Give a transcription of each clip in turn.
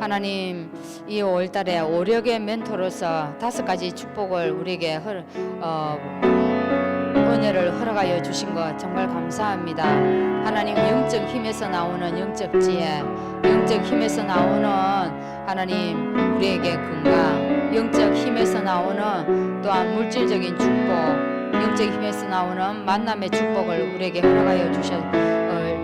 하나님 이 5월달에 오력의 멘토로서 5가지 축복을 우리에게 은혜를 허락하여 주신 것 정말 감사합니다. 하나님 영적 힘에서 나오는 영적 지혜, 영적 힘에서 나오는 하나님 우리에게 건강, 영적 힘에서 나오는 또한 물질적인 축복, 영적 힘에서 나오는 만남의 축복을 우리에게 허락하여 주실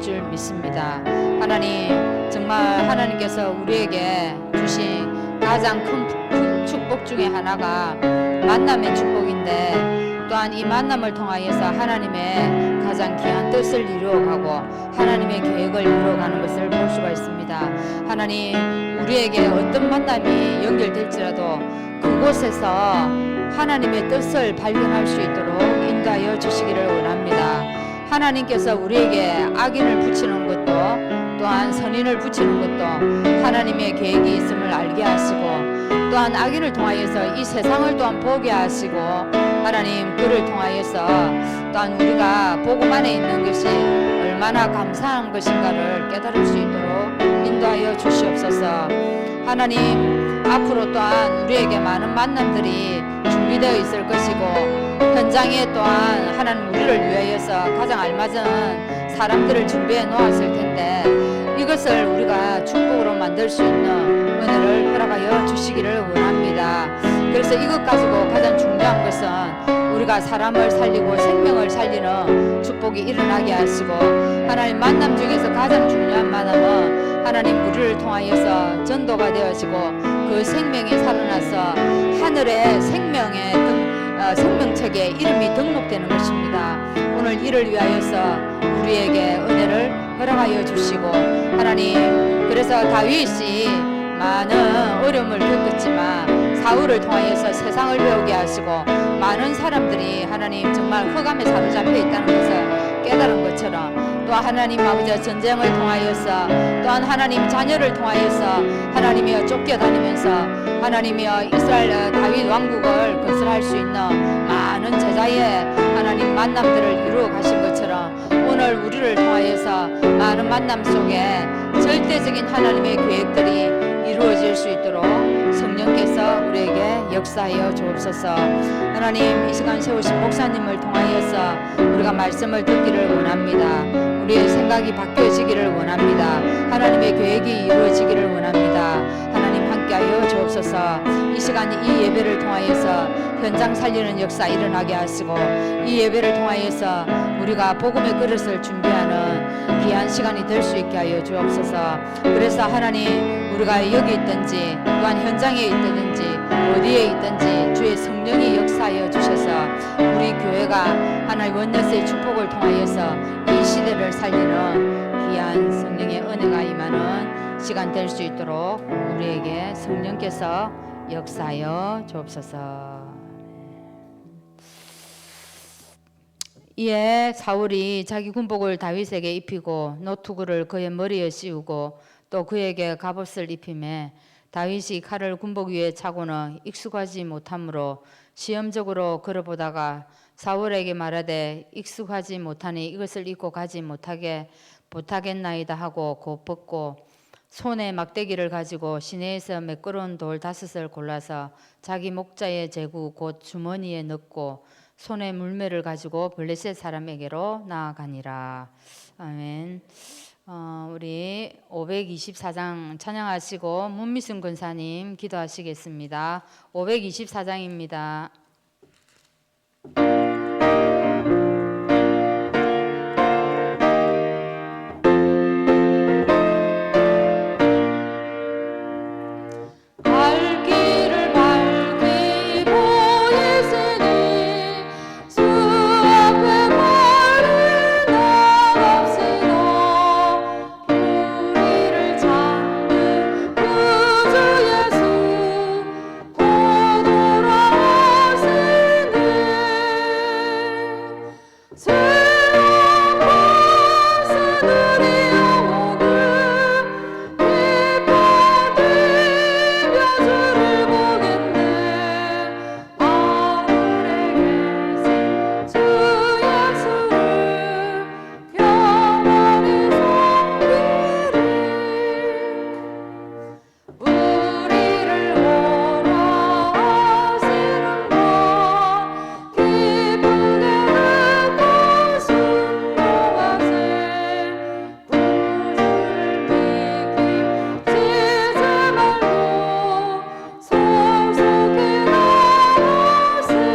줄 믿습니다. 하나님 정말 하나님께서 우리에게 주신 가장 큰 축복 중에 하나가 만남의 축복인데, 또한 이 만남을 통하여서 하나님의 가장 귀한 뜻을 이루어가고 하나님의 계획을 이루어가는 것을 볼 수가 있습니다. 하나님 우리에게 어떤 만남이 연결될지라도 그곳에서 하나님의 뜻을 발견할 수 있도록 인도하여 주시기를 원합니다. 하나님께서 우리에게 악인을 붙이는 것도 또한 선인을 붙이는 것도 하나님의 계획이 있음을 알게 하시고, 또한 악인을 통하여서 이 세상을 또한 보게 하시고, 하나님 그를 통하여서 또한 우리가 복음 안에 있는 것이 얼마나 감사한 것인가를 깨달을 수 있도록 인도하여 주시옵소서. 하나님 앞으로 또한 우리에게 많은 만남들이 준비되어 있을 것이고, 현장에 또한 하나님 우리를 위하여서 가장 알맞은 사람들을 준비해 놓았을 텐데, 이것을 우리가 축복으로 만들 수 있는 은혜를 허락하여 주시기를 원합니다. 그래서 이것 가지고 가장 중요한 것은 우리가 사람을 살리고 생명을 살리는 축복이 일어나게 하시고, 하나님 만남 중에서 가장 중요한 만남은 하나님 우리를 통하여서 전도가 되어지고 그 생명이 살아나서 하늘의 생명책에 이름이 등록되는 것입니다. 오늘 이를 위하여서 우리에게 은혜를 허락하여 주시고, 하나님 그래서 다윗이 많은 어려움을 겪었지만 사울을 통하여서 세상을 배우게 하시고, 많은 사람들이 하나님 정말 흑암에 사로잡혀 있다는 것을 깨달은 것처럼, 또 하나님 아버지의 전쟁을 통하여서, 또한 하나님 자녀를 통하여서 하나님이여 쫓겨다니면서 하나님이여 이스라엘 다윗 왕국을 건설할 수 있는 많은 제자의 하나님 만남들을 이루어 가신 것처럼, 오늘 우리를 통하여서 많은 만남 속에 절대적인 하나님의 계획들이 이루어질 수 있도록 성령께서 우리에게 역사하여 주옵소서. 하나님 이 시간 세우신 목사님을 통하여서 우리가 말씀을 듣기를 원합니다. 우리의 생각이 바뀌어지기를 원합니다. 하나님의 계획이 이루어지기를 원합니다. 하나님 함께하여 주옵소서. 이 시간 이 예배를 통하여서 현장 살리는 역사 일어나게 하시고, 이 예배를 통하여서 우리가 복음의 그릇을 준비하는 귀한 시간이 될 수 있게 하여 주옵소서. 그래서 하나님 우리가 여기 있든지 또한 현장에 있든지 어디에 있든지 주의 성령이 역사하여 주셔서 우리 교회가 하나님 원네스의 축복을 통하여서 이 시대를 살리는 귀한 성령의 은혜가 임하는 시간 될 수 있도록 우리에게 성령께서 역사하여 주옵소서. 이에 사울이 자기 군복을 다윗에게 입히고 노투구를 그의 머리에 씌우고 또 그에게 갑옷을 입히매, 다윗이 칼을 군복 위에 차고는 익숙하지 못하므로 시험적으로 걸어보다가 사울에게 말하되 익숙하지 못하니 이것을 입고 가지 못하겠나이다 하고 곧 벗고, 손에 막대기를 가지고 시내에서 매끄러운 돌 5을 골라서 자기 목자의 제구 곧 주머니에 넣고 손에 물매를 가지고 블레셋 사람에게로 나아가니라. 아멘. 우리 524장 찬양하시고 문미순 권사님 기도하시겠습니다. 524장입니다. 우리를 원하시는 것 기쁘게 듣고 순종하세 구주를 믿기 지지 말고 성숙히 나아가세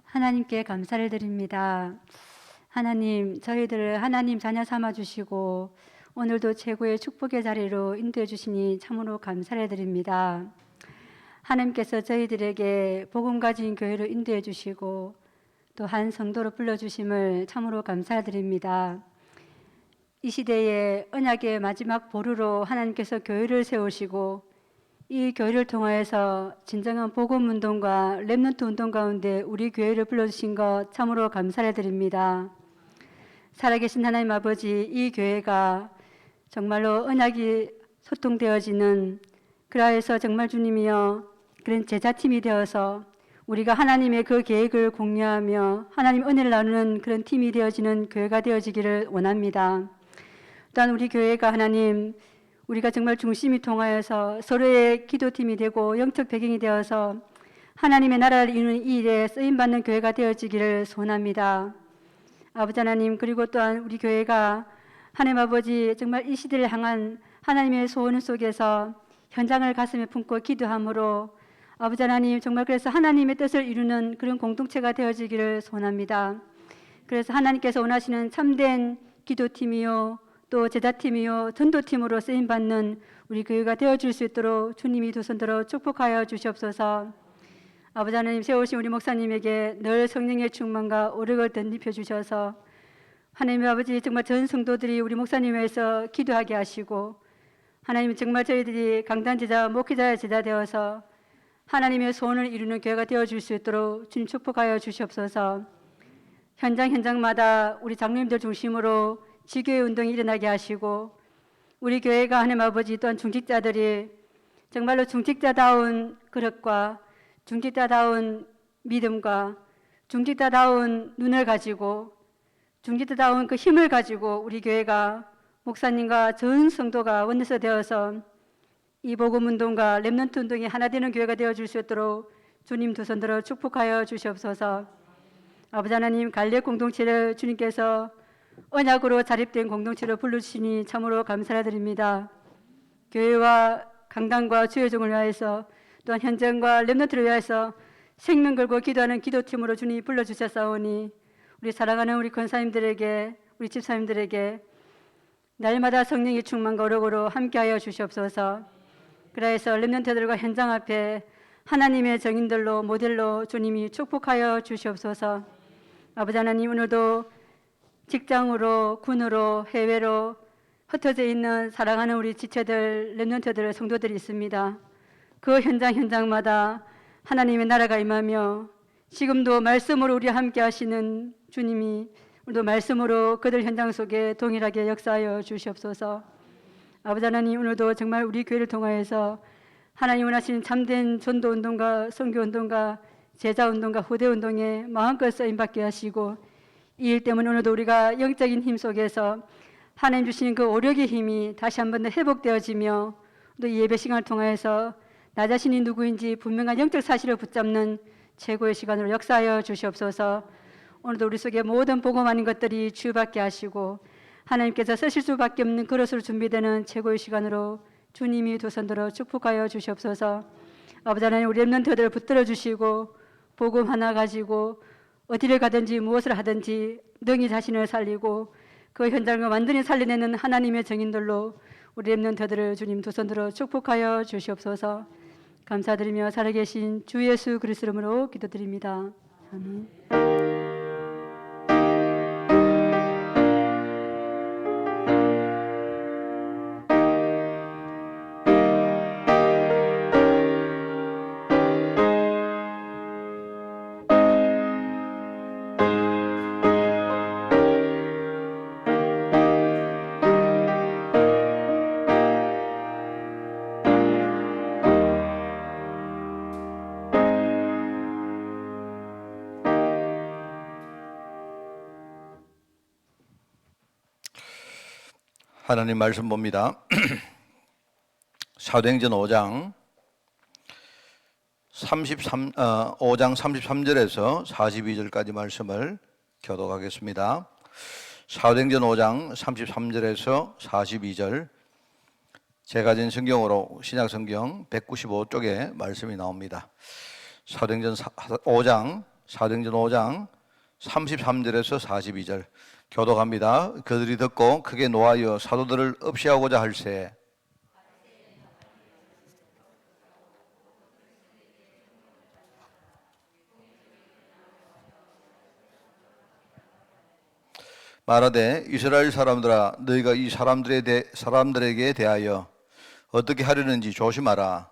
하나님께 감사를 드립니다. 하나님, 저희들을 하나님 자녀 삼아 주시고 오늘도 최고의 축복의 자리로 인도해 주시니 참으로 감사를 드립니다. 하나님께서 저희들에게 복음 가진 교회로 인도해 주시고 또 한 성도로 불러 주심을 참으로 감사드립니다. 이 시대에 언약의 마지막 보루로 하나님께서 교회를 세우시고 이 교회를 통하여서 진정한 복음 운동과 렘넌트 운동 가운데 우리 교회를 불러주신 것 참으로 감사를 드립니다. 살아계신 하나님 아버지, 이 교회가 정말로 언약이 소통되어지는, 그라해서 정말 주님이여 그런 제자팀이 되어서 우리가 하나님의 그 계획을 공유하며 하나님 은혜를 나누는 그런 팀이 되어지는 교회가 되어지기를 원합니다. 또한 우리 교회가 하나님, 우리가 정말 중심이 통하여서 서로의 기도팀이 되고 영적 배경이 되어서 하나님의 나라를 이루는 이 일에 쓰임받는 교회가 되어지기를 소원합니다. 아버지 하나님, 그리고 또한 우리 교회가 하나님 아버지 정말 이 시대를 향한 하나님의 소원 속에서 현장을 가슴에 품고 기도함으로 아버지 하나님, 정말 그래서 하나님의 뜻을 이루는 그런 공동체가 되어지기를 소원합니다. 그래서 하나님께서 원하시는 참된 기도팀이요 또 제자팀이요 전도팀으로 쓰임받는 우리 교회가 되어줄 수 있도록 주님이 두 손 들어 축복하여 주시옵소서. 아버지 하나님, 세우신 우리 목사님에게 늘 성령의 충만과 오력을 덧입혀 주셔서 하나님 아버지 정말 전 성도들이 우리 목사님 위해서 기도하게 하시고 하나님 정말 저희들이 강단 제자 목회자의 제자 되어서 하나님의 소원을 이루는 교회가 되어줄 수 있도록 주님 축복하여 주시옵소서. 현장마다 우리 장로님들 중심으로 지교회 운동이 일어나게 하시고 우리 교회가 하나님 아버지 또한 중직자들이 정말로 중직자다운 그릇과 중직자다운 믿음과 중직자다운 눈을 가지고 중직자다운 그 힘을 가지고 우리 교회가 목사님과 전 성도가 원내서 되어서 이 복음 운동과 렘넌트 운동이 하나 되는 교회가 되어줄 수 있도록 주님 두 손 들어 축복하여 주시옵소서. 아버지 하나님, 갈렙 공동체를 주님께서 언약으로 자립된 공동체로 불러주시니 참으로 감사드립니다. 교회와 강단과 주여종을 위하여서 또한 현장과 렘넌트를 위하여서 생명 걸고 기도하는 기도팀으로 주님 불러주셨사오니 우리 사랑하는 우리 권사님들에게 우리 집사님들에게 날마다 성령의 충만과 오력으로 함께하여 주시옵소서. 그래서 렘넌트들과 현장 앞에 하나님의 정인들로 모델로 주님이 축복하여 주시옵소서. 아버지 하나님, 오늘도 직장으로 군으로 해외로 흩어져 있는 사랑하는 우리 지체들 렘넌트들 성도들이 있습니다. 그 현장마다 하나님의 나라가 임하며 지금도 말씀으로 우리 함께 하시는 주님이 오늘도 말씀으로 그들 현장 속에 동일하게 역사하여 주시옵소서. 아버지 하나님, 오늘도 정말 우리 교회를 통하여서 하나님 원하시는 참된 전도운동과 선교운동과 제자운동과 후대운동에 마음껏 쓰임받게 하시고 이 일 때문에 오늘도 우리가 영적인 힘 속에서 하나님 주시는 그 오력의 힘이 다시 한 번 더 회복되어지며 또 이 예배 시간을 통해서 나 자신이 누구인지 분명한 영적 사실을 붙잡는 최고의 시간으로 역사하여 주시옵소서. 오늘도 우리 속에 모든 복음하는 것들이 주받게 하시고 하나님께서 쓰실 수밖에 없는 그릇으로 준비되는 최고의 시간으로 주님이 두 손 들어 축복하여 주시옵소서. 아버지 하나님, 우리 렘넌트들을 붙들어 주시고 복음 하나 가지고 어디를 가든지 무엇을 하든지 능히 자신을 살리고 그 현장을 완전히 살려내는 하나님의 증인들로 우리 렘넌트들을 주님 두 손 들어 축복하여 주시옵소서. 감사드리며 살아계신 주 예수 그리스도 이름으로 기도드립니다. 아멘. 하나님 말씀 봅니다. 사도행전 5장 33절에서 42절까지 말씀을 교독하겠습니다. 사도행전 5장 33절에서 42절, 제가 가진 성경으로 신약성경 195쪽에 말씀이 나옵니다. 사도행전 5장 33절에서 42절 교독합니다. 그들이 듣고 크게 노하여 사도들을 없이하고자 할세 말하되 이스라엘 사람들아, 너희가 이 사람들에게 대하여 어떻게 하려는지 조심하라.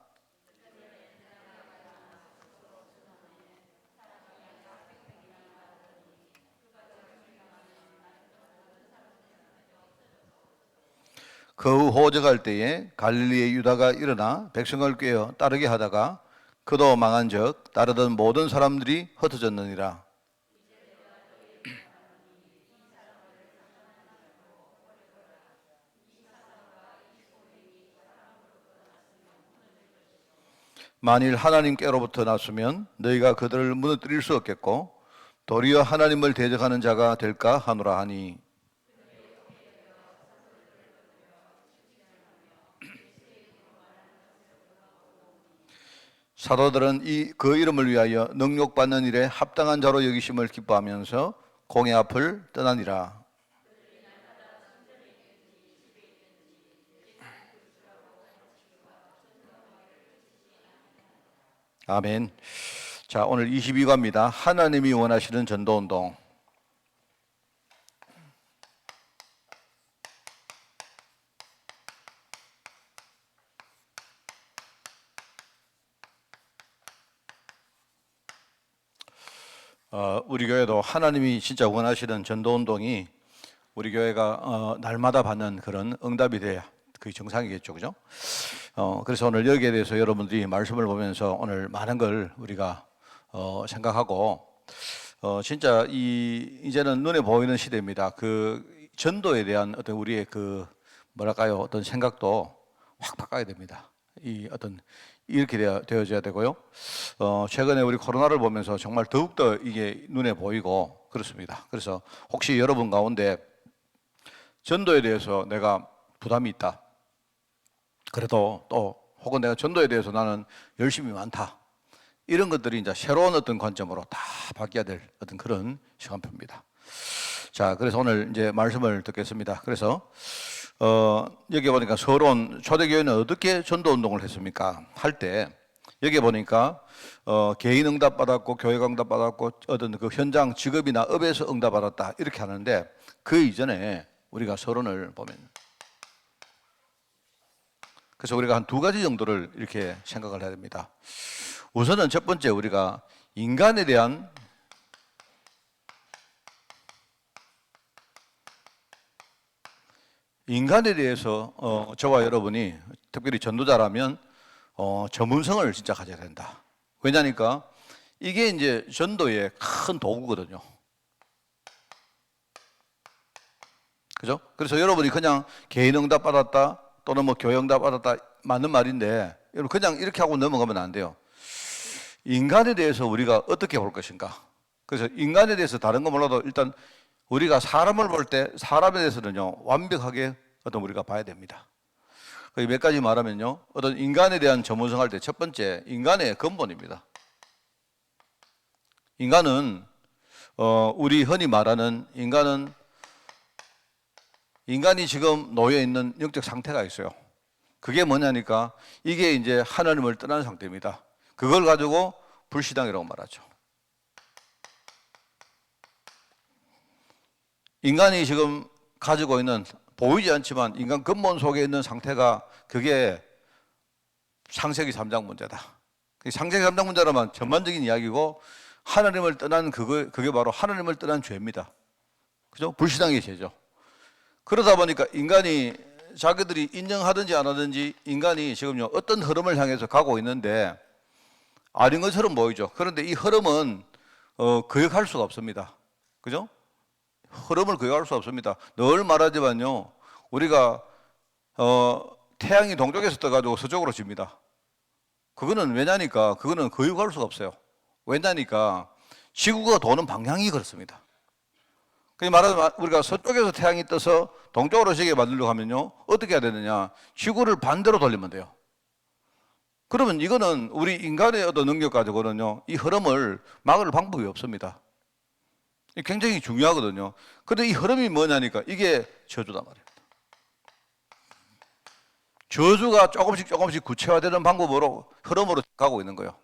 그 후 호적할 때에 갈릴리의 유다가 일어나 백성을 꾀어 따르게 하다가 그도 망한즉 따르던 모든 사람들이 흩어졌느니라. 만일 하나님께로부터 났으면 너희가 그들을 무너뜨릴 수 없겠고 도리어 하나님을 대적하는 자가 될까 하노라 하니, 사도들은 그 이름을 위하여 능욕받는 일에 합당한 자로 여기심을 기뻐하면서 공회 앞을 떠나니라. 아멘. 자, 오늘 22과입니다. 하나님이 원하시는 전도운동. 우리 교회도 하나님이 진짜 원하시는 전도운동이 우리 교회가 날마다 받는 그런 응답이 돼야 그게 정상이겠죠, 그죠? 그래서 오늘 여기에 대해서 여러분들이 말씀을 보면서 오늘 많은 걸 우리가 생각하고 진짜 이제는 눈에 보이는 시대입니다. 그 전도에 대한 어떤 우리의 그 뭐랄까요, 어떤 생각도 확 바꿔야 됩니다. 이렇게 되어져야 되고요. 최근에 우리 코로나를 보면서 정말 더욱더 이게 눈에 보이고 그렇습니다. 그래서 혹시 여러분 가운데 전도에 대해서 내가 부담이 있다, 그래도 또 혹은 내가 전도에 대해서 나는 열심이 많다, 이런 것들이 이제 새로운 어떤 관점으로 다 바뀌어야 될 어떤 그런 시간표입니다. 자, 그래서 오늘 이제 말씀을 듣겠습니다. 그래서 여기 보니까 서론 초대교회는 어떻게 전도 운동을 했습니까? 할 때 여기 보니까 개인 응답 받았고 교회가 응답 받았고 어떤 그 현장 직업이나 업에서 응답 받았다, 이렇게 하는데 그 이전에 우리가 서론을 보면, 그래서 우리가 한 두 가지 정도를 이렇게 생각을 해야 됩니다. 우선은 첫 번째, 우리가 인간에 대해서 저와 여러분이 특별히 전도자라면 전문성을 진짜 가져야 된다. 왜냐니까 이게 이제 전도의 큰 도구거든요. 그죠? 그래서 여러분이 그냥 개인 응답 받았다 또는 뭐 교회 응답 받았다 맞는 말인데 여러분 그냥 이렇게 하고 넘어가면 안 돼요. 인간에 대해서 우리가 어떻게 볼 것인가? 그래서 인간에 대해서 다른 거 몰라도 일단 우리가 사람을 볼 때 사람에 대해서는요 완벽하게 어떤 우리가 봐야 됩니다. 몇 가지 말하면요 어떤 인간에 대한 전문성 할 때 첫 번째 인간의 근본입니다. 인간은 우리 흔히 말하는 인간이 지금 놓여 있는 영적 상태가 있어요. 그게 뭐냐니까 이게 이제 하나님을 떠난 상태입니다. 그걸 가지고 불신앙이라고 말하죠. 인간이 지금 가지고 있는 보이지 않지만 인간 근본 속에 있는 상태가 그게 창세기 3장 문제다. 창세기 3장 문제라면 전반적인 이야기고 하나님을 떠난 그게 바로 하나님을 떠난 죄입니다. 그죠? 불신앙의 죄죠. 그러다 보니까 인간이 자기들이 인정하든지 안 하든지 인간이 지금요 어떤 흐름을 향해서 가고 있는데 아닌 것처럼 보이죠. 그런데 이 흐름은 거역할 수가 없습니다. 그죠? 흐름을 거역할 수 없습니다. 늘 말하지만요 우리가 태양이 동쪽에서 떠가지고 서쪽으로 집니다. 그거는 왜냐니까 그거는 거역할 수가 없어요. 왜냐니까 지구가 도는 방향이 그렇습니다. 말하자면 우리가 서쪽에서 태양이 떠서 동쪽으로 지게 만들려고 하면요 어떻게 해야 되느냐 지구를 반대로 돌리면 돼요. 그러면 이거는 우리 인간의 어떤 능력 가지고는요 이 흐름을 막을 방법이 없습니다. 굉장히 중요하거든요. 그런데 이 흐름이 뭐냐니까 이게 저주단 말입니다. 저주가 조금씩 구체화되는 방법으로 흐름으로 가고 있는 거예요.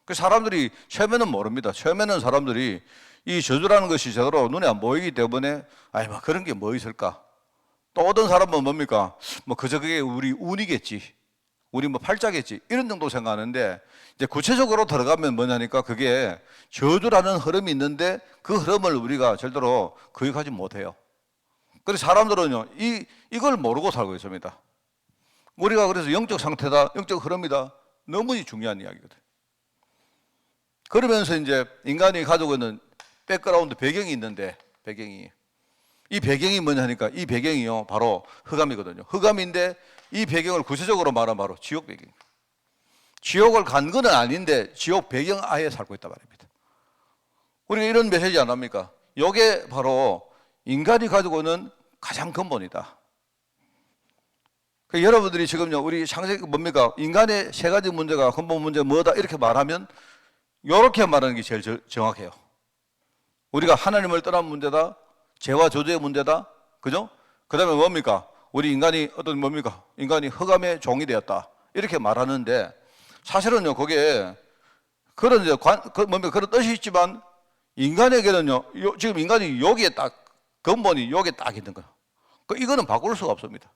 그 사람들이 처음에는 모릅니다. 처음에는 사람들이 이 저주라는 것이 제대로 눈에 안 보이기 때문에 뭐 그런 게 뭐 있을까? 또 어떤 사람은 뭡니까? 뭐 그저 그게 우리 운이겠지. 우리 뭐 팔자겠지. 이런 정도 생각하는데 이제 구체적으로 들어가면 뭐냐니까 그게 저주라는 흐름이 있는데 그 흐름을 우리가 절대로 거역하지 못해요. 그래서 사람들은요 이걸 모르고 살고 있습니다. 우리가 그래서 영적 상태다, 영적 흐름이다 너무 중요한 이야기거든요. 그러면서 이제 인간이 가지고 있는 백그라운드 배경이 있는데 이 배경이 뭐냐니까 이 배경이요 바로 흑암이거든요. 흑암인데 이 배경을 구체적으로 말하면 바로 지옥 배경. 지옥을 간 건 아닌데 지옥 배경 아예 살고 있단 말입니다. 우리가 이런 메시지 안 합니까? 이게 바로 인간이 가지고 있는 가장 근본이다. 여러분들이 지금요 우리 창세기 뭡니까? 인간의 세 가지 문제가 근본 문제 뭐다 이렇게 말하면 이렇게 말하는 게 제일 정확해요. 우리가 하나님을 떠난 문제다, 죄와 저주의 문제다, 그죠? 그 다음에 뭡니까? 우리 인간이 뭡니까? 인간이 흑암의 종이 되었다. 이렇게 말하는데 사실은요, 거기에 그런 그런 뜻이 있지만 인간에게는요, 지금 인간이 여기에 딱, 근본이 여기에 딱 있는 거예요. 이거는 바꿀 수가 없습니다.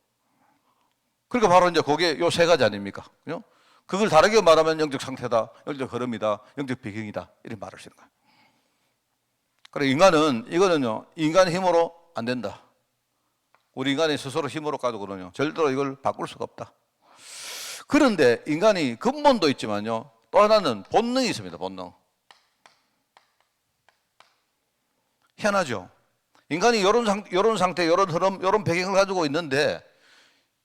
그러니까 바로 이제 거기에 요 세 가지 아닙니까? 그죠? 그걸 다르게 말하면 영적 상태다, 영적 흐름이다, 영적 배경이다. 이렇게 말할 수 있는 거예요. 그래, 이거는요, 인간의 힘으로 안 된다. 우리 인간이 스스로 힘으로 가지고는요, 절대로 이걸 바꿀 수가 없다. 그런데 인간이 근본도 있지만요, 또 하나는 본능이 있습니다, 본능. 희한하죠? 인간이 이런 상태, 이런 흐름, 이런 배경을 가지고 있는데,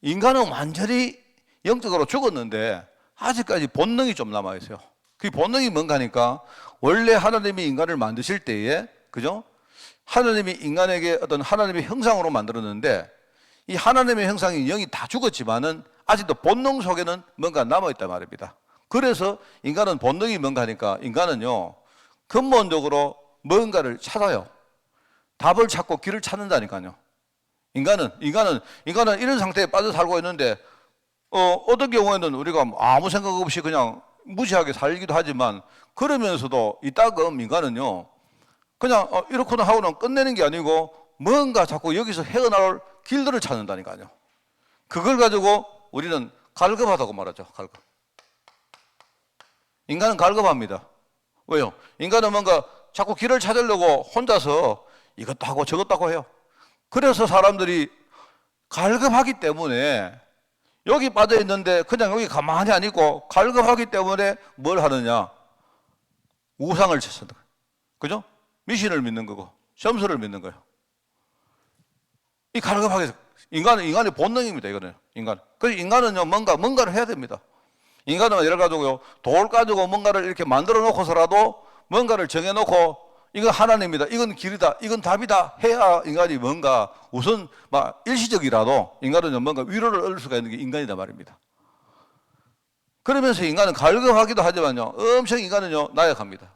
인간은 완전히 영적으로 죽었는데, 아직까지 본능이 좀 남아있어요. 그 본능이 뭔가 하니까, 원래 하나님이 인간을 만드실 때에, 그죠? 하나님이 인간에게 어떤 하나님의 형상으로 만들었는데, 이 하나님의 형상이 영이 다 죽었지만은, 아직도 본능 속에는 뭔가 남아있단 말입니다. 그래서 인간은 본능이 뭔가 하니까, 인간은요, 근본적으로 뭔가를 찾아요. 답을 찾고 길을 찾는다니까요. 인간은 이런 상태에 빠져 살고 있는데, 어떤 경우에는 우리가 아무 생각 없이 그냥 무시하게 살기도 하지만, 그러면서도 이따금 인간은요, 그냥 이렇구나 하고는 끝내는 게 아니고, 뭔가 자꾸 여기서 헤어나올 길들을 찾는다니까요. 그걸 가지고 우리는 갈급하다고 말하죠, 갈급. 인간은 갈급합니다. 왜요? 인간은 뭔가 자꾸 길을 찾으려고 혼자서 이것도 하고 저것도 하고 해요. 그래서 사람들이 갈급하기 때문에 여기 빠져 있는데 그냥 여기 가만히 안 있고 갈급하기 때문에 뭘 하느냐? 우상을 찾는다. 그죠? 미신을 믿는 거고 점수를 믿는 거예요. 이 갈급하게 인간의 본능입니다. 이거는 인간. 그래서 인간은요 뭔가를 해야 됩니다. 인간은 예를 가지고요 돌 가지고 뭔가를 이렇게 만들어 놓고서라도 뭔가를 정해 놓고 이건 하나님이다, 이건 길이다, 이건 답이다 해야 인간이 뭔가 우선 막 일시적이라도 인간은 뭔가 위로를 얻을 수가 있는 게 인간이다 말입니다. 그러면서 인간은 갈급하기도 하지만요 엄청 인간은요 나약합니다.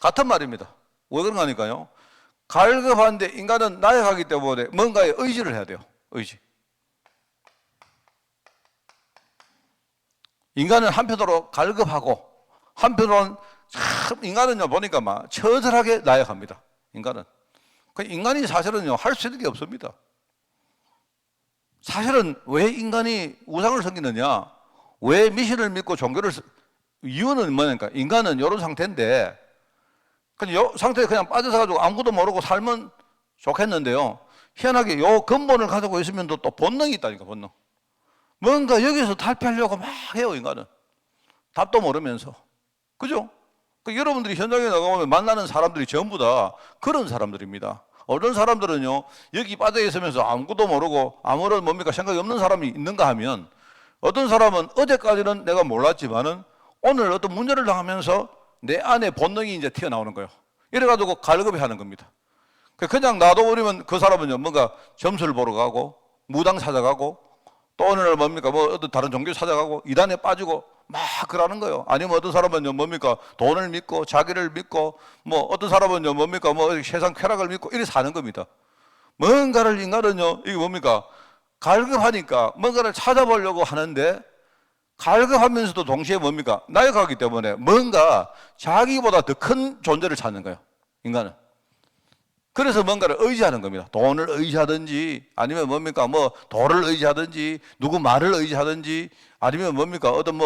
같은 말입니다. 왜 그런가 하니까요 갈급한데 인간은 나약하기 때문에 뭔가에 의지를 해야 돼요. 의지. 인간은 한편으로 갈급하고 한편으로는 참 인간은요 보니까 막 처절하게 나약합니다. 인간은. 그 인간이 사실은요 할 수 있는 게 없습니다. 사실은 왜 인간이 우상을 섬기느냐, 왜 미신을 믿고 종교를 이유는 뭐냐니까 인간은 이런 상태인데 그냥 요 상태에 그냥 빠져서 가지고 아무것도 모르고 살면 좋겠는데요. 희한하게 요 근본을 가지고 있으면 또 본능이 있다니까, 본능. 뭔가 여기서 탈피하려고 막 해요, 인간은. 답도 모르면서. 그죠? 여러분들이 현장에 나가보면 만나는 사람들이 전부 다 그런 사람들입니다. 어떤 사람들은요, 여기 빠져 있으면서 아무것도 모르고 아무런 뭡니까 생각이 없는 사람이 있는가 하면 어떤 사람은 어제까지는 내가 몰랐지만은 오늘 어떤 문제를 당하면서 내 안에 본능이 이제 튀어나오는 거예요. 이래가지고 갈급해 하는 겁니다. 그냥 놔둬버리면 그 사람은요, 뭔가 점수를 보러 가고, 무당 찾아가고, 또 어느 날 뭡니까, 뭐 어떤 다른 종교 찾아가고, 이단에 빠지고, 막 그러는 거예요. 아니면 어떤 사람은요, 뭡니까, 돈을 믿고, 자기를 믿고, 뭐 어떤 사람은요, 뭡니까, 뭐 세상 쾌락을 믿고, 이렇게 사는 겁니다. 뭔가를 인간은요, 이게 뭡니까, 갈급하니까 뭔가를 찾아보려고 하는데, 갈급하면서도 동시에 뭡니까? 나약하기 때문에 뭔가 자기보다 더 큰 존재를 찾는 거예요, 인간은. 그래서 뭔가를 의지하는 겁니다. 돈을 의지하든지, 아니면 뭡니까? 뭐, 돌을 의지하든지, 누구 말을 의지하든지, 아니면 뭡니까? 어떤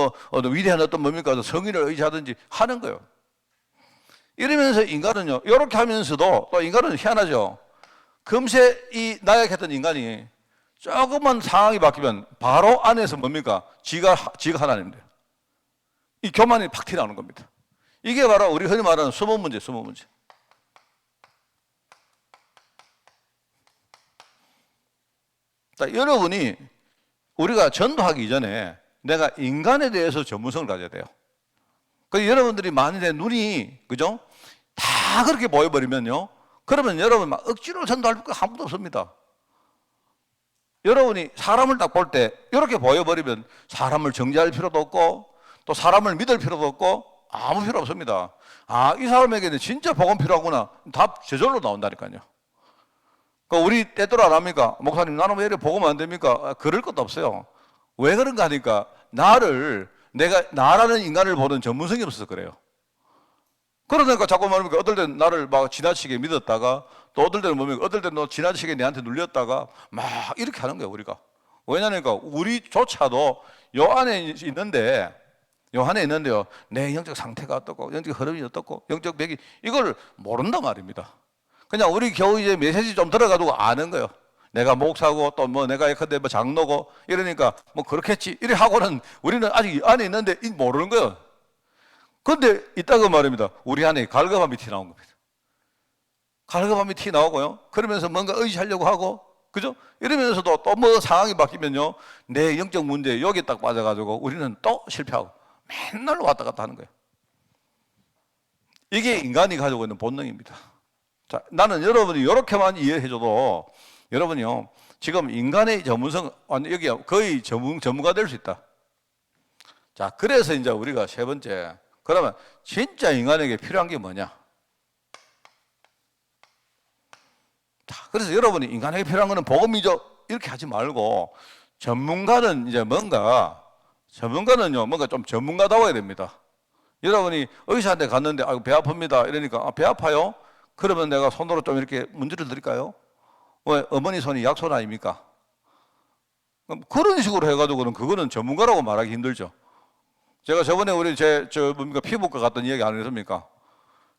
위대한 어떤 뭡니까? 성인을 의지하든지 하는 거예요. 이러면서 인간은요, 이렇게 하면서도 또 인간은 희한하죠. 금세 이 나약했던 인간이 조금만 상황이 바뀌면 바로 안에서 뭡니까? 지가 하나님 돼요. 이 교만이 팍 튀어나오는 겁니다. 이게 바로 우리 흔히 말하는 숨은 문제, 숨은 문제. 자, 여러분이 우리가 전도하기 전에 내가 인간에 대해서 전문성을 가져야 돼요. 그 여러분들이 만일에 눈이, 그죠? 다 그렇게 보여버리면요. 그러면 여러분 막 억지로 전도할 거 아무도 없습니다. 여러분이 사람을 딱 볼 때 이렇게 보여버리면 사람을 정죄할 필요도 없고 또 사람을 믿을 필요도 없고 아무 필요 없습니다. 아, 이 사람에게는 진짜 복음 필요하구나. 답 저절로 나온다니까요. 우리 때때로 안 합니까? 목사님, 나는 왜 이렇게 복음 안 됩니까? 그럴 것도 없어요. 왜 그런가 하니까 내가 나라는 인간을 보는 전문성이 없어서 그래요. 그러니까 자꾸 말합니까? 어떨 땐 나를 막 지나치게 믿었다가 또 어떨 때는 뭡니까? 어떨 땐 너 지나치게 내한테 눌렸다가 막 이렇게 하는 거예요, 우리가. 왜냐니까 우리조차도 요 안에 있는데요. 내 영적 상태가 어떻고, 영적 흐름이 어떻고, 영적 맥이 이걸 모른단 말입니다. 그냥 우리 겨우 이제 메시지 좀 들어가지고 아는 거예요. 내가 목사고 또 뭐 내가 예컨대 뭐 장로고 이러니까 뭐 그렇겠지. 이래 하고는 우리는 아직 안에 있는데 모르는 거예요. 그런데 이따가 말입니다. 우리 안에 갈급함이 튀어나온 겁니다. 갈급함이 튀어나오고요. 그러면서 뭔가 의지하려고 하고, 그죠? 이러면서도 또 뭐 상황이 바뀌면요. 내 영적 문제 여기 딱 빠져가지고 우리는 또 실패하고 맨날 왔다 갔다 하는 거예요. 이게 인간이 가지고 있는 본능입니다. 자, 나는 여러분이 이렇게만 이해해줘도 여러분이요. 지금 인간의 전문성, 여기 거의 전문가 될 수 있다. 자, 그래서 이제 우리가 세 번째. 그러면 진짜 인간에게 필요한 게 뭐냐? 자, 그래서 여러분이 인간에게 필요한 거는 복음이죠. 이렇게 하지 말고 전문가는 뭔가 좀 전문가다워야 됩니다. 여러분이 의사한테 갔는데 배 아픕니다. 이러니까 배 아파요? 그러면 내가 손으로 좀 이렇게 문제를 드릴까요? 왜 어머니 손이 약손 아닙니까? 그런 식으로 해가지고는 그거는 전문가라고 말하기 힘들죠. 제가 저번에 우리 피부과 갔던 이야기 안 했습니까?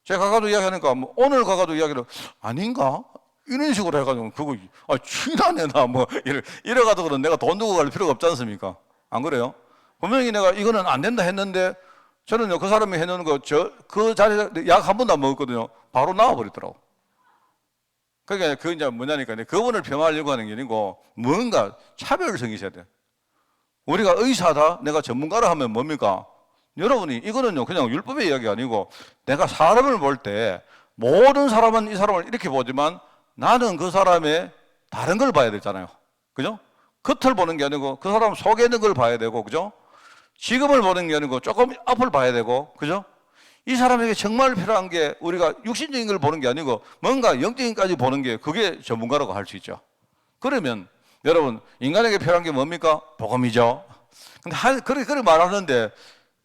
제가 가가지고 이야기하니까 오늘 가가지고 이야기를 아닌가? 이런 식으로 해가지고 그거 취나내나 뭐 이래가지고는 내가 돈 두고 갈 필요가 없지 않습니까? 안 그래요? 분명히 내가 이거는 안 된다 했는데 저는요 그 사람이 해놓은 거 그 자리에 약 한 번도 안 먹었거든요. 바로 나와버리더라고. 그러니까 그 이제 뭐냐니까 그분을 평하려고 하는 게 아니고 뭔가 차별성이 있어야 돼. 우리가 의사다, 내가 전문가라 하면 뭡니까? 여러분이 이거는요 그냥 율법의 이야기 아니고 내가 사람을 볼 때 모든 사람은 이 사람을 이렇게 보지만 나는 그 사람의 다른 걸 봐야 되잖아요. 그죠? 겉을 보는 게 아니고 그 사람 속에 있는 걸 봐야 되고, 그죠? 지금을 보는 게 아니고 조금 앞을 봐야 되고, 그죠? 이 사람에게 정말 필요한 게 우리가 육신적인 걸 보는 게 아니고 뭔가 영적인까지 보는 게 그게 전문가라고 할 수 있죠. 그러면 여러분 인간에게 필요한 게 뭡니까? 복음이죠. 근데 그렇게 말하는데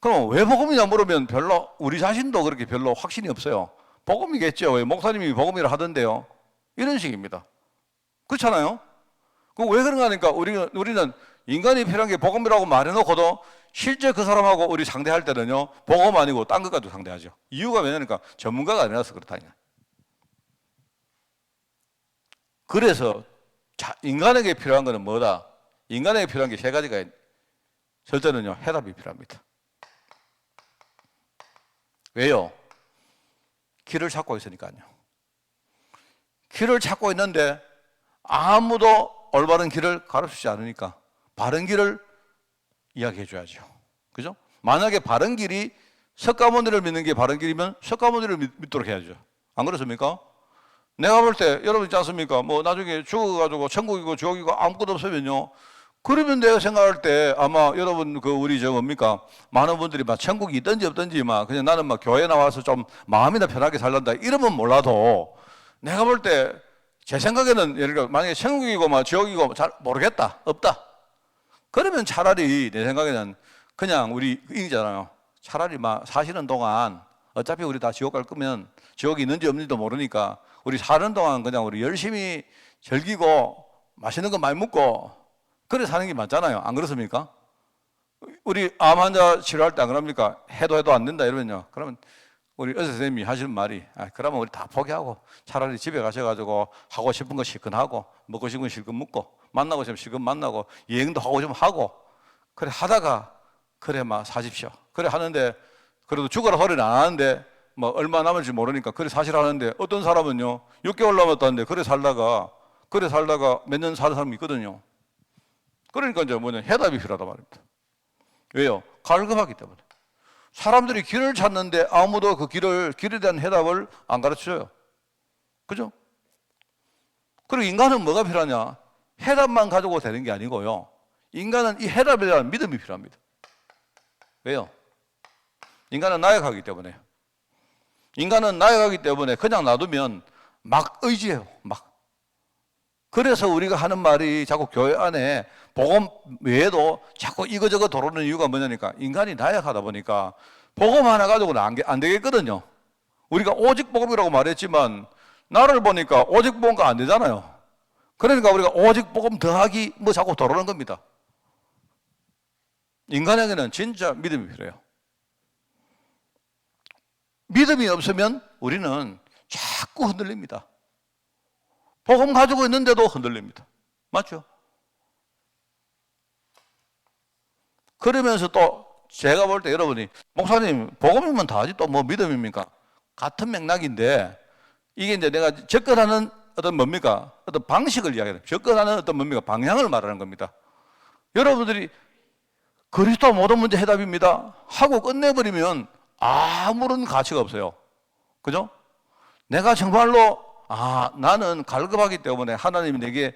그럼 왜 복음이냐 물으면 별로 우리 자신도 그렇게 별로 확신이 없어요. 복음이겠죠. 왜 목사님이 복음이라 하던데요. 이런 식입니다. 그렇잖아요. 그 왜 그런가 하니까 우리는 인간이 필요한 게 복음이라고 말해놓고도 실제 그 사람하고 우리 상대할 때는요 복음 아니고 딴 것 가지고 상대하죠. 이유가 왜냐니까 전문가가 아니라서 그렇다니까. 그래서 인간에게 필요한 거는 뭐다? 인간에게 필요한 게 세 가지가 있는데 첫째는요 해답이 필요합니다. 왜요? 길을 찾고 있으니까요. 길을 찾고 있는데 아무도 올바른 길을 가르치지 않으니까 바른 길을 이야기해 줘야죠. 그죠? 만약에 바른 길이 석가모니를 믿는 게 바른 길이면 석가모니를 믿도록 해야죠. 안 그렇습니까? 내가 볼 때 여러분 있지 않습니까? 뭐 나중에 죽어가지고 천국이고 지옥이고 아무것도 없으면요. 그러면 내가 생각할 때 아마 여러분 우리 뭡니까? 많은 분들이 막 천국이 있든지 없든지 막 그냥 나는 막 교회 나와서 좀 마음이나 편하게 살란다 이러면 몰라도 내가 볼 때 제 생각에는 예를 들어 만약에 천국이고 막 지옥이고 잘 모르겠다. 없다. 그러면 차라리 내 생각에는 그냥 우리 이잖아요. 차라리 막 사시는 동안 어차피 우리 다 지옥 갈 거면 지옥이 있는지 없는지도 모르니까 우리 사는 동안 그냥 우리 열심히 즐기고 맛있는 거 많이 먹고 그래 사는 게 맞잖아요. 안 그렇습니까? 우리 암 환자 치료할 때 안 그럽니까? 해도 안 된다 이러면요. 그러면 우리 의사 선생님이 하시는 말이 그러면 우리 다 포기하고 차라리 집에 가셔가지고 하고 싶은 거 실컷 하고 먹고 싶은 거 실컷 먹고 만나고 싶으면 실컷 만나고 여행도 하고 싶으면 하고 그래 하다가 그래 막 사십시오. 그래 하는데 그래도 죽어라 소리는 안 하는데 뭐 얼마 남을지 모르니까 그래 사실 하는데 어떤 사람은요 6개월 남았다는데 그래 살다가 몇 년 사는 사람이 있거든요. 그러니까 이제 해답이 필요하단 말입니다. 왜요? 갈급하기 때문에. 사람들이 길을 찾는데 아무도 그 길에 대한 해답을 안 가르쳐줘요. 그죠? 그리고 인간은 뭐가 필요하냐? 해답만 가지고 되는 게 아니고요. 인간은 이 해답에 대한 믿음이 필요합니다. 왜요? 인간은 나약하기 때문에. 인간은 나약하기 때문에 그냥 놔두면 막 의지해요. 막. 그래서 우리가 하는 말이 자꾸 교회 안에 복음 외에도 자꾸 이거저거 도르는 이유가 뭐냐니까 인간이 나약하다 보니까 복음 하나 가지고는 안 되겠거든요. 우리가 오직 복음이라고 말했지만 나를 보니까 오직 복음가 안 되잖아요. 그러니까 우리가 오직 복음 더하기 뭐 자꾸 도르는 겁니다. 인간에게는 진짜 믿음이 필요해요. 믿음이 없으면 우리는 자꾸 흔들립니다. 복음 가지고 있는데도 흔들립니다. 맞죠? 그러면서 또 제가 볼 때 여러분이 목사님 복음이면 다하지 또 뭐 믿음입니까? 같은 맥락인데 이게 이제 내가 접근하는 어떤 뭡니까? 어떤 방식을 이야기해요. 접근하는 어떤 뭡니까? 방향을 말하는 겁니다. 여러분들이 그리스도 모든 문제 해답입니다 하고 끝내버리면 아무런 가치가 없어요. 그죠? 내가 정말로 나는 갈급하기 때문에 하나님이 내게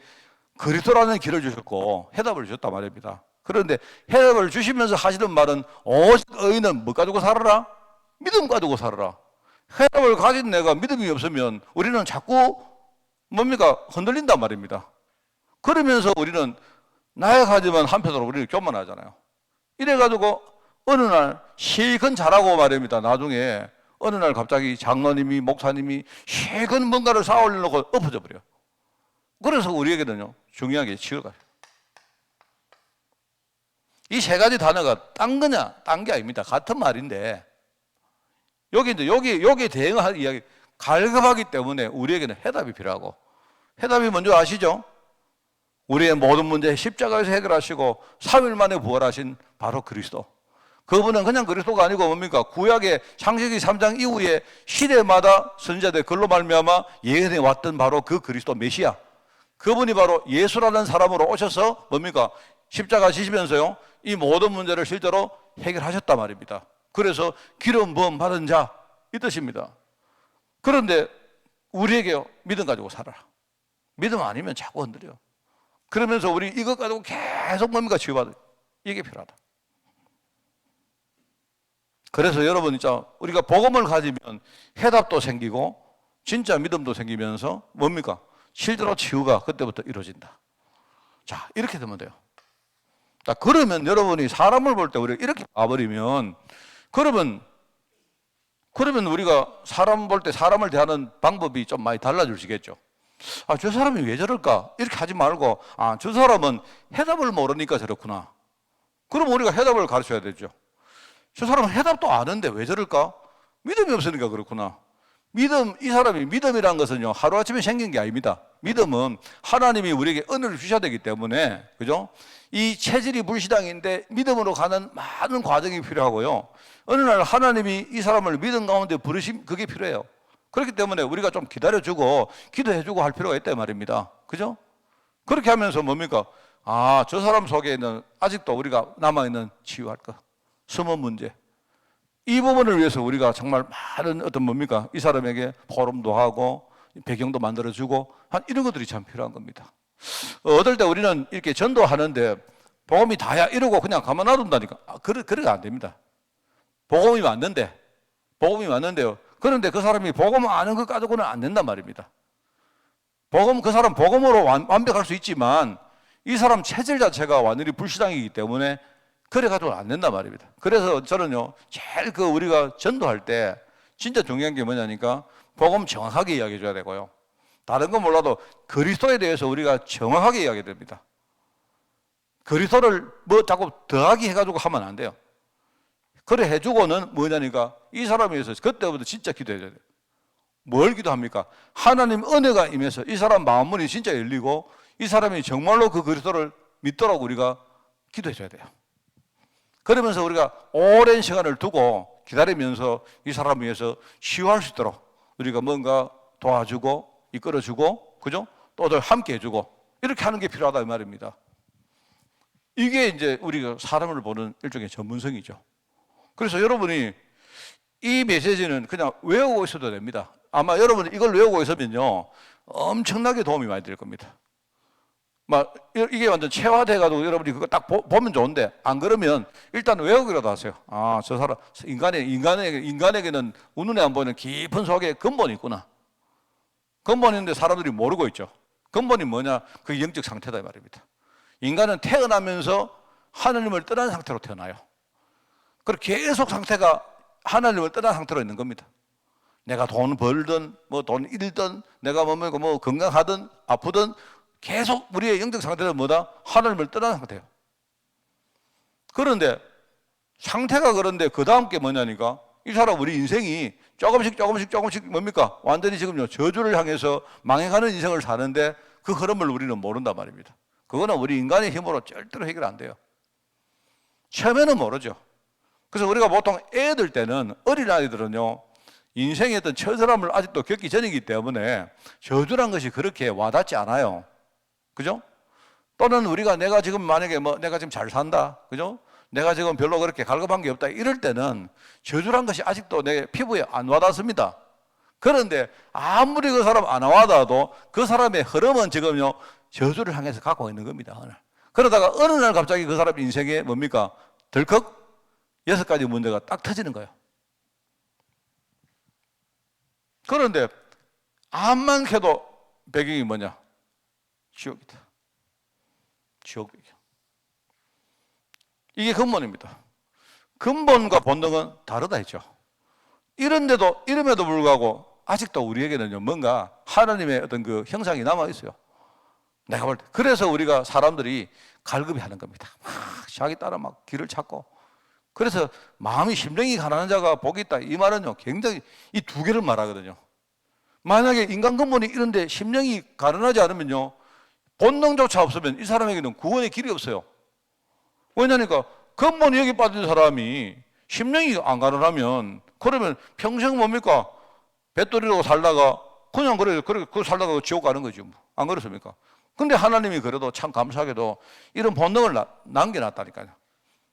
그리스도라는 길을 주셨고 해답을 주셨단 말입니다. 그런데 해답을 주시면서 하시는 말은 오직 의인은 뭐 가지고 살아라? 믿음 가지고 살아라. 해답을 가진 내가 믿음이 없으면 우리는 자꾸 뭡니까? 흔들린단 말입니다. 그러면서 우리는 나약하지만 한편으로 우리는 교만하잖아요. 이래가지고 어느 날 실컷 잘하고 말입니다. 나중에 어느 날 갑자기 장로님이 목사님이 실컷 뭔가를 쌓아 올려놓고 엎어져 버려요. 그래서 우리에게는요 중요한 게 치유가 돼요. 이 세 가지 단어가 딴 거냐 딴 게 아닙니다. 같은 말인데 여기에 대응할 이야기 갈급하기 때문에 우리에게는 해답이 필요하고 해답이 뭔지 아시죠? 우리의 모든 문제 십자가에서 해결하시고 3일 만에 부활하신 바로 그리스도. 그분은 그냥 그리스도가 아니고 뭡니까? 구약의 창세기 3장 이후에 시대마다 선지자들 글로 말미암아 예언해 왔던 바로 그 그리스도 메시아. 그분이 바로 예수라는 사람으로 오셔서 뭡니까? 십자가 지시면서요, 이 모든 문제를 실제로 해결하셨단 말입니다. 그래서 기름 부음 받은 자, 이 뜻입니다. 그런데 우리에게요, 믿음 가지고 살아라. 믿음 아니면 자꾸 흔들려. 그러면서 우리 이것 가지고 계속 뭡니까? 치유받아요. 이게 필요하다. 그래서 여러분, 진짜 우리가 복음을 가지면 해답도 생기고 진짜 믿음도 생기면서 뭡니까? 실제로 치유가 그때부터 이루어진다. 자, 이렇게 되면 돼요. 자, 그러면 여러분이 사람을 볼 때 우리가 이렇게 봐버리면 그러면 우리가 사람 볼 때 사람을 대하는 방법이 좀 많이 달라지시겠죠. 아, 저 사람이 왜 저럴까? 이렇게 하지 말고, 아, 저 사람은 해답을 모르니까 저렇구나. 그럼 우리가 해답을 가르쳐야 되죠. 저 사람은 해답도 아는데 왜 저럴까? 믿음이 없으니까 그렇구나. 믿음, 이 사람이 믿음이라는 것은요, 하루아침에 생긴 게 아닙니다. 믿음은 하나님이 우리에게 은혜를 주셔야 되기 때문에, 그죠? 이 체질이 불신앙인데 믿음으로 가는 많은 과정이 필요하고요. 어느 날 하나님이 이 사람을 믿음 가운데 부르심, 그게 필요해요. 그렇기 때문에 우리가 좀 기다려주고 기도해주고 할 필요가 있다 말입니다. 그죠? 그렇게 하면서 뭡니까? 아, 저 사람 속에는 아직도 우리가 남아있는 치유할 것, 숨은 문제, 이 부분을 위해서 우리가 정말 많은 어떤 뭡니까? 이 사람에게 포럼도 하고 배경도 만들어주고 한 이런 것들이 참 필요한 겁니다. 어떨 때 우리는 이렇게 전도하는데 복음이 다야 이러고 그냥 가만 놔둔다니까. 아, 그래가 안 됩니다. 복음이 맞는데요. 그런데 그 사람이 복음 아는 것 가지고는 안 된단 말입니다. 그 사람 복음으로 완벽할 수 있지만 이 사람 체질 자체가 완전히 불신앙이기 때문에 그래가지고는 안 된단 말입니다. 그래서 저는요, 제일 우리가 전도할 때 진짜 중요한 게 뭐냐니까 복음 정확하게 이야기해 줘야 되고요. 다른 건 몰라도 그리스도에 대해서 우리가 정확하게 이야기해야 됩니다. 그리스도를 뭐 자꾸 더하기 해가지고 하면 안 돼요. 그래 해주고는 뭐냐니까 이 사람에 의해서 그때부터 진짜 기도해야 돼요. 뭘 기도합니까? 하나님 은혜가 임해서 이 사람 마음문이 진짜 열리고 이 사람이 정말로 그 그리스도를 믿도록 우리가 기도해줘야 돼요. 그러면서 우리가 오랜 시간을 두고 기다리면서 이 사람을 위해서 치유할 수 있도록 우리가 뭔가 도와주고 이끌어주고, 그죠? 또 함께 해주고 이렇게 하는 게 필요하다 이 말입니다. 이게 이제 우리가 사람을 보는 일종의 전문성이죠. 그래서 여러분이 이 메시지는 그냥 외우고 있어도 됩니다. 아마 여러분이 이걸 외우고 있으면요, 엄청나게 도움이 많이 될 겁니다. 이게 완전 체화돼가지고 여러분이 그거 딱 보면 좋은데, 안 그러면 일단 외우기라도 하세요. 아, 저 사람, 인간에게는 우눈에 안 보이는 깊은 속에 근본이 있구나. 근본이 있는데 사람들이 모르고 있죠. 근본이 뭐냐? 그게 영적 상태다 이 말입니다. 인간은 태어나면서 하나님을 떠난 상태로 태어나요. 그리고 계속 상태가 하나님을 떠난 상태로 있는 겁니다. 내가 돈 벌든 돈 잃든 내가 뭐 건강하든 아프든 계속 우리의 영적 상태는 뭐다? 하나님을 떠난 상태예요. 그런데 상태가 그런데 그 다음 게 뭐냐니까 이 사람 우리 인생이 조금씩 뭡니까? 완전히 지금요 저주를 향해서 망해가는 인생을 사는데 그 흐름을 우리는 모른단 말입니다. 그거는 우리 인간의 힘으로 절대로 해결 안 돼요. 처음에는 모르죠. 그래서 우리가 보통 애들 때는, 어린아이들은요 인생의 어떤 처절함을 아직도 겪기 전이기 때문에 저주란 것이 그렇게 와닿지 않아요. 그죠? 또는 우리가 내가 지금 만약에 내가 지금 잘 산다. 그죠? 내가 지금 별로 그렇게 갈급한 게 없다. 이럴 때는 저주란 것이 아직도 내 피부에 안 와닿습니다. 그런데 아무리 그 사람 안 와닿아도 그 사람의 흐름은 지금요 저주를 향해서 갖고 있는 겁니다. 그러다가 어느 날 갑자기 그 사람 인생에 뭡니까? 덜컥 6가지 문제가 딱 터지는 거예요. 그런데 암만 해도 배경이 뭐냐? 지옥이다. 지옥 배경. 이게 근본입니다. 근본과 본능은 다르다 했죠. 이런데도, 이름에도 불구하고 아직도 우리에게는요 뭔가 하나님의 어떤 그 형상이 남아 있어요. 내가 볼 때. 그래서 우리가 사람들이 갈급이 하는 겁니다. 자기 따라 길을 찾고. 그래서 마음이 심령이 가난한 자가 복이 있다. 이 말은요 굉장히 이 두 개를 말하거든요. 만약에 인간 근본이 이런데 심령이 가난하지 않으면요 본능조차 없으면 이 사람에게는 구원의 길이 없어요. 왜냐니까 근본 여기 빠진 사람이 심령이 안 가난하면 그러면 평생 뭡니까? 배터리로 살다가 그냥 그래 살다가 지옥 가는 거지 뭐. 안 그렇습니까? 근데 하나님이 그래도 참 감사하게도 이런 본능을 남겨놨다니까요.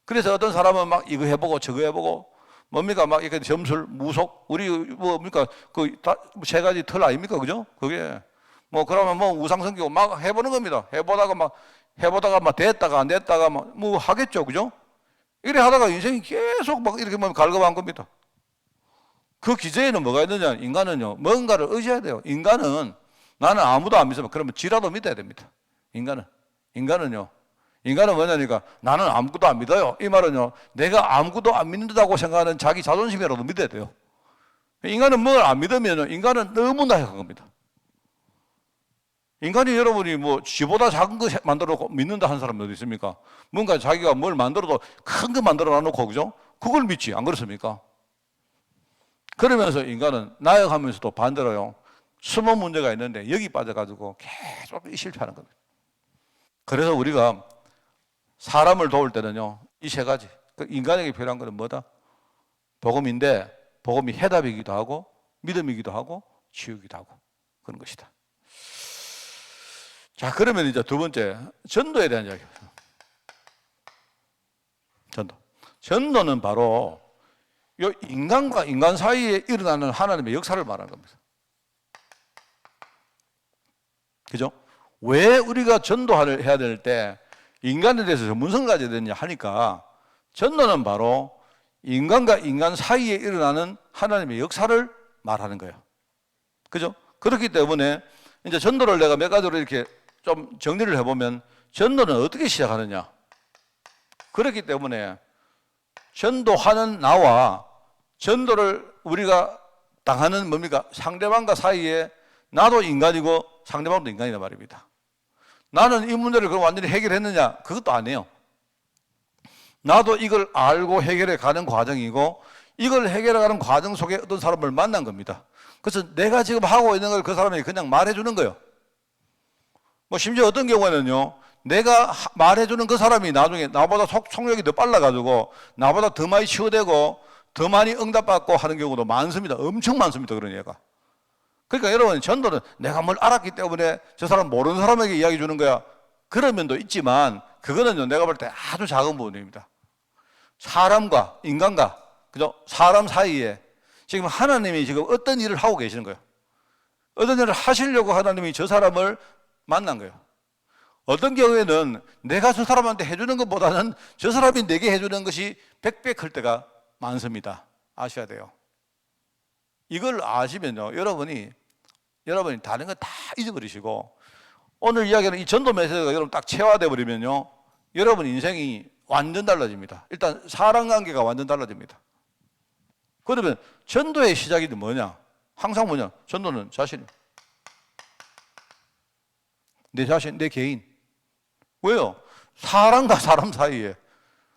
그래서 어떤 사람은 막 이거 해보고 저거 해보고 뭡니까? 막 이렇게 점술, 무속, 우리 뭡니까? 그 세 가지 틀 아닙니까? 그죠? 그게 뭐 그러면 뭐 우상성기고 막 해보는 겁니다. 해보다가 막 됐다가 안 됐다가 뭐 하겠죠. 그죠? 이래 하다가 인생이 계속 막 이렇게 뭐 갈급한 겁니다. 그 기저에는 뭐가 있느냐? 인간은요, 뭔가를 의지해야 돼요. 인간은 나는 아무도 안 믿으면 그러면 지라도 믿어야 됩니다. 인간은요, 인간은 뭐냐니까 나는 아무것도 안 믿어요. 이 말은요, 내가 아무것도 안 믿는다고 생각하는 자기 자존심이라도 믿어야 돼요. 인간은 뭘 안 믿으면 인간은 너무나 약한 겁니다. 인간이 여러분이 뭐 지보다 작은 거 만들어 놓고 믿는다 하는 사람이 어디 있습니까? 뭔가 자기가 뭘 만들어도 큰 거 만들어 놔놓고 그죠? 그걸 믿지 안 그렇습니까? 그러면서 인간은 나약하면서도 반대로요. 숨은 문제가 있는데 여기 빠져가지고 계속 실패하는 겁니다. 그래서 우리가 사람을 도울 때는요. 이 세 가지. 인간에게 필요한 것은 뭐다? 복음인데 복음이 해답이기도 하고 믿음이기도 하고 치유이기도 하고 그런 것이다. 자, 그러면 이제 두 번째 전도에 대한 이야기입니다. 전도는 바로 이 인간과 인간 사이에 일어나는 하나님의 역사를 말하는 겁니다. 그죠? 왜 우리가 전도를 해야 될 때 인간에 대해서 전문성을 가져야 되느냐 하니까 전도는 바로 인간과 인간 사이에 일어나는 하나님의 역사를 말하는 거예요. 그죠? 그렇기 때문에 이제 전도를 내가 몇 가지로 이렇게 좀 정리를 해보면 전도는 어떻게 시작하느냐. 그렇기 때문에 전도하는 나와 전도를 우리가 당하는 뭡니까? 상대방과 사이에 나도 인간이고 상대방도 인간이란 말입니다. 나는 이 문제를 그럼 완전히 해결했느냐? 그것도 아니에요. 나도 이걸 알고 해결해 가는 과정이고 이걸 해결해 가는 과정 속에 어떤 사람을 만난 겁니다. 그래서 내가 지금 하고 있는 걸 그 사람이 그냥 말해 주는 거예요. 뭐 심지어 어떤 경우에는요. 내가 말해주는 그 사람이 나중에 나보다 속력이 더 빨라가지고 나보다 더 많이 치유되고 더 많이 응답받고 하는 경우도 많습니다. 엄청 많습니다. 그런 얘가. 그러니까 여러분 전도는 내가 뭘 알았기 때문에 저 사람 모르는 사람에게 이야기 주는 거야. 그런 면도 있지만 그거는요 내가 볼 때 아주 작은 부분입니다. 사람과 인간과 그죠? 사람 사이에 지금 하나님이 지금 어떤 일을 하고 계시는 거예요. 어떤 일을 하시려고 하나님이 저 사람을 만난 거예요. 어떤 경우에는 내가 저 사람한테 해주는 것보다는 저 사람이 내게 해주는 것이 100배 클 때가 많습니다. 아셔야 돼요. 이걸 아시면요, 여러분이 다른 거 다 잊어버리시고 오늘 이야기하는 이 전도 메시지가 여러분 딱 체화되어 버리면요, 여러분 인생이 완전 달라집니다. 일단 사람 관계가 완전 달라집니다. 그러면 전도의 시작이 뭐냐? 항상 뭐냐? 전도는 자신. 내 자신, 내 개인. 왜요? 사람과 사람 사이에.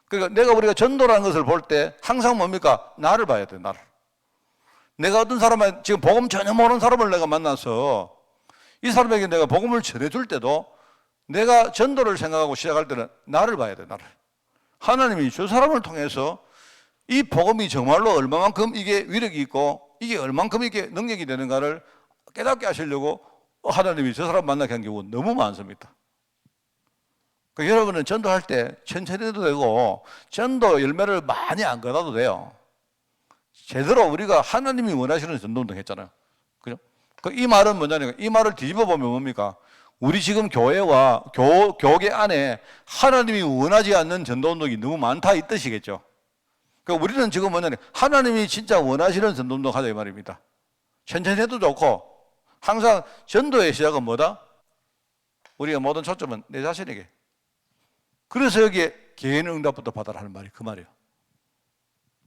그러니까 우리가 전도라는 것을 볼 때 항상 뭡니까? 나를 봐야 돼, 나를. 내가 어떤 사람을, 지금 복음 전혀 모르는 사람을 내가 만나서 이 사람에게 내가 복음을 전해줄 때도 내가 전도를 생각하고 시작할 때는 나를 봐야 돼, 나를. 하나님이 저 사람을 통해서 이 복음이 정말로 얼마만큼 이게 위력이 있고 이게 얼만큼 이게 능력이 되는가를 깨닫게 하시려고 하나님이 저 사람 만나게 한 경우가 너무 많습니다. 그러니까 여러분은 전도할 때 천천히 해도 되고 전도 열매를 많이 안 거둬도 돼요. 제대로 우리가 하나님이 원하시는 전도운동 했잖아요. 그죠? 이 말은 뭐냐니까 이 말을 뒤집어 보면 뭡니까? 우리 지금 교회와 교계 안에 하나님이 원하지 않는 전도운동이 너무 많다 이 뜻이겠죠. 그러니까 우리는 지금 뭐냐니 하나님이 진짜 원하시는 전도운동 하자 이 말입니다. 천천히 해도 좋고 항상 전도의 시작은 뭐다? 우리가 모든 초점은 내 자신에게. 그래서 여기에 개인 응답부터 받아라 하는 말이 그 말이에요.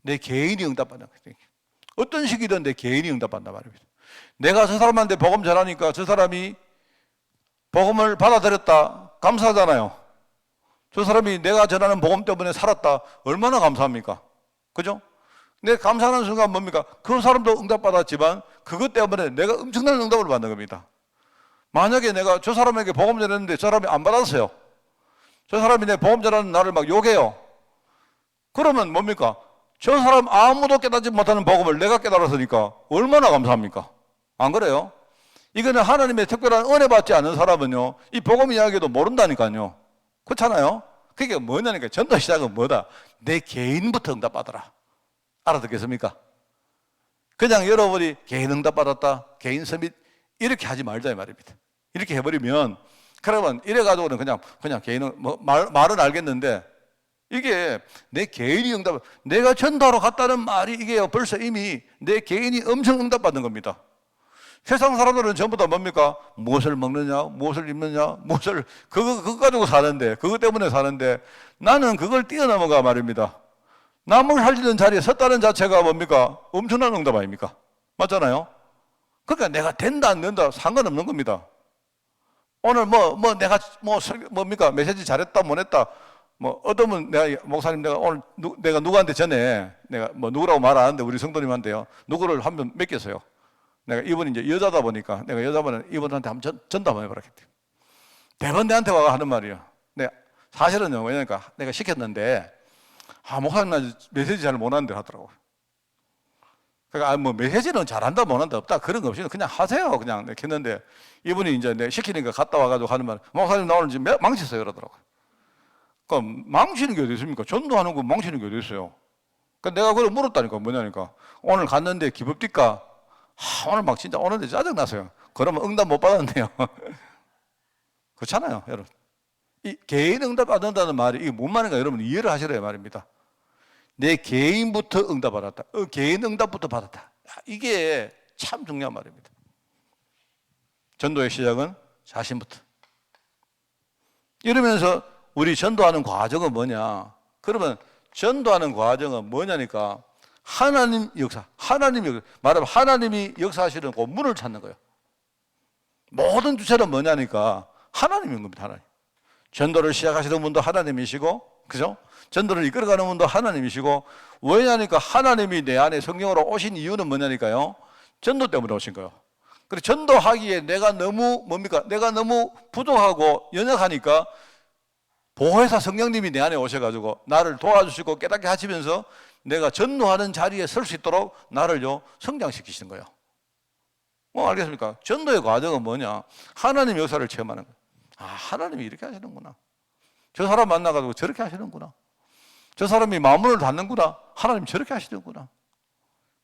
내 개인이 응답받는 거예요. 어떤 시기든 내 개인이 응답받는단 말입니다. 내가 저 사람한테 복음 전하니까 저 사람이 복음을 받아들였다. 감사하잖아요. 저 사람이 내가 전하는 복음 때문에 살았다. 얼마나 감사합니까? 그죠? 내가 감사하는 순간 뭡니까? 그 사람도 응답받았지만 그것 때문에 내가 엄청난 응답을 받는 겁니다. 만약에 내가 저 사람에게 복음 전했는데 저 사람이 안 받았어요. 저 사람이 내 복음 전하는 나를 막 욕해요. 그러면 뭡니까? 저 사람 아무도 깨닫지 못하는 복음을 내가 깨달았으니까 얼마나 감사합니까? 안 그래요? 이거는 하나님의 특별한 은혜 받지 않은 사람은요, 이 복음 이야기도 모른다니까요. 그렇잖아요? 그게 뭐냐니까. 전도 시작은 뭐다? 내 개인부터 응답받아라. 알아듣겠습니까? 그냥 여러분이 개인 응답받았다, 개인 서밋 이렇게 하지 말자 이 말입니다. 이렇게 해버리면, 그러면 이래가지고는 그냥 개인은 말은 알겠는데, 이게 내 개인이 응답, 내가 전도하러 갔다는 말이 이게 벌써 이미 내 개인이 엄청 응답받는 겁니다. 세상 사람들은 전부 다 뭡니까? 무엇을 먹느냐, 무엇을 입느냐, 그거 가지고 사는데, 그것 때문에 사는데, 나는 그걸 뛰어넘어가 말입니다. 남을 살리는 자리에 섰다는 자체가 뭡니까? 엄청난 응답 아닙니까? 맞잖아요? 그러니까 내가 된다, 안 된다, 상관없는 겁니다. 오늘 내가 뭡니까? 메시지 잘했다, 못했다. 어쩌면 목사님, 내가 누구한테 전에, 내가 누구라고 말 안 하는데, 우리 성도님한테요. 누구를 한 번 맡겼어요. 내가 이분이 이제 여자다 보니까, 내가 여자분은 이분한테 한번 전도 한번 해보라겠대요. 대번 내한테 와가 하는 말이에요. 사실은요, 왜냐니까 내가 시켰는데, 목사님 나 메시지 잘 못하는데 하더라고요. 그러니까 메시지는 잘한다 못한다 없다 그런 거 없이 그냥 하세요. 그냥 내가 했는데, 이분이 이제 내가 시키니까 갔다 와가지고 하는 말, 목사님 나 오늘 지금 망쳤어요 그러더라고요. 그러니까 망치는 게 어디 있습니까? 전도하는 거 망치는 게 어디 있어요? 그러니까 내가 그걸 물었다니까. 뭐냐니까, 오늘 갔는데 기법디까? 오늘 막 진짜 오는데 짜증나서요. 그러면 응답 못 받았네요. 그렇잖아요, 여러분. 이 개인 응답 받는다는 말이 이게 뭔 말인가 여러분 이해를 하시라 말입니다. 내 개인부터 응답 받았다. 개인 응답부터 받았다. 이게 참 중요한 말입니다. 전도의 시작은 자신부터. 이러면서 우리 전도하는 과정은 뭐냐? 그러면 전도하는 과정은 뭐냐니까, 하나님 역사, 말하면 하나님이 역사하시는 그 문을 찾는 거예요. 모든 주체는 뭐냐니까 하나님인 겁니다. 하나님. 전도를 시작하시는 분도 하나님이시고, 그죠? 전도를 이끌어가는 분도 하나님이시고, 왜냐니까 하나님이 내 안에 성령으로 오신 이유는 뭐냐니까요, 전도 때문에 오신 거예요. 그래서 전도하기에 내가 너무 부족하고 연약하니까 보혜사 성령님이 내 안에 오셔가지고 나를 도와주시고 깨닫게 하시면서 내가 전도하는 자리에 설 수 있도록 나를요 성장시키시는 거예요. 알겠습니까? 전도의 과정은 뭐냐? 하나님 역사를 체험하는 거예요. 하나님이 이렇게 하시는구나. 저 사람 만나가지고 저렇게 하시는구나. 저 사람이 마음을 닫는구나. 하나님 저렇게 하시는구나.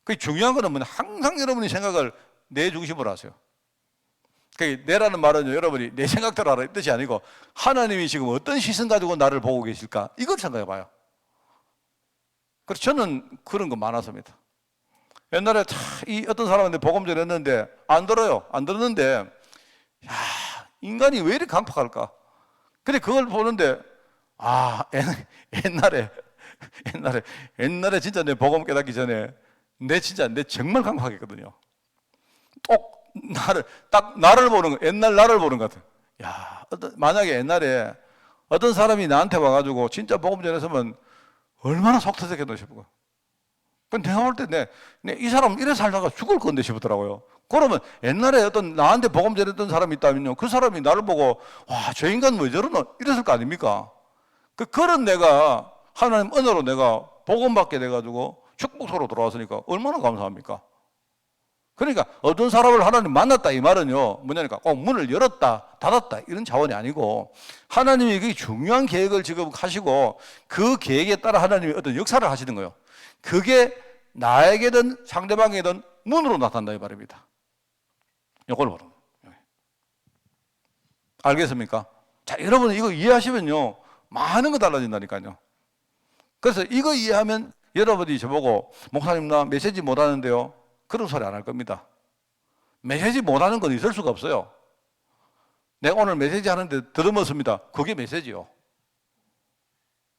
그 중요한 거는 뭐냐? 항상 여러분이 생각을 내 중심으로 하세요. 내라는 말은 여러분이 내 생각대로 하라 이 뜻이 아니고, 하나님이 지금 어떤 시선 가지고 나를 보고 계실까? 이걸 생각해 봐요. 그래서 저는 그런 거 많았습니다. 옛날에 이 어떤 사람한테 복음 전했는데 안 들어요. 안 들었는데, 인간이 왜 이렇게 강팍할까? 근데 그걸 보는데, 옛날에 진짜 내 복음 깨닫기 전에 내 정말 강팍했거든요. 나를 보는 거, 옛날 나를 보는 것 같아요. 만약에 옛날에 어떤 사람이 나한테 와가지고 진짜 복음 전했으면 얼마나 속 터졌겠노 싶어. 근데 내가 볼 때 이 사람 이래 살다가 죽을 건데 싶더라고요. 그러면 옛날에 어떤 나한테 복음 전했던 사람이 있다면요, 그 사람이 나를 보고 저 인간 왜 저러노? 이랬을 거 아닙니까? 그런 내가 하나님 은혜로 내가 복음 받게 돼가지고 축복소로 돌아왔으니까 얼마나 감사합니까? 그러니까 어떤 사람을 하나님 만났다 이 말은요 뭐냐니까 꼭 문을 열었다 닫았다 이런 차원이 아니고, 하나님이 그 중요한 계획을 지금 하시고 그 계획에 따라 하나님이 어떤 역사를 하시는 거예요. 그게 나에게든 상대방에게든 문으로 나타난다 이 말입니다. 이걸 보는 거예요. 알겠습니까? 자, 여러분 이거 이해하시면요 많은 거 달라진다니까요. 그래서 이거 이해하면 여러분이 저보고 목사님 나 메시지 못하는데요, 그런 소리 안 할 겁니다. 메시지 못하는 건 있을 수가 없어요. 내가 오늘 메시지 하는데 들어먹습니다. 그게 메시지요.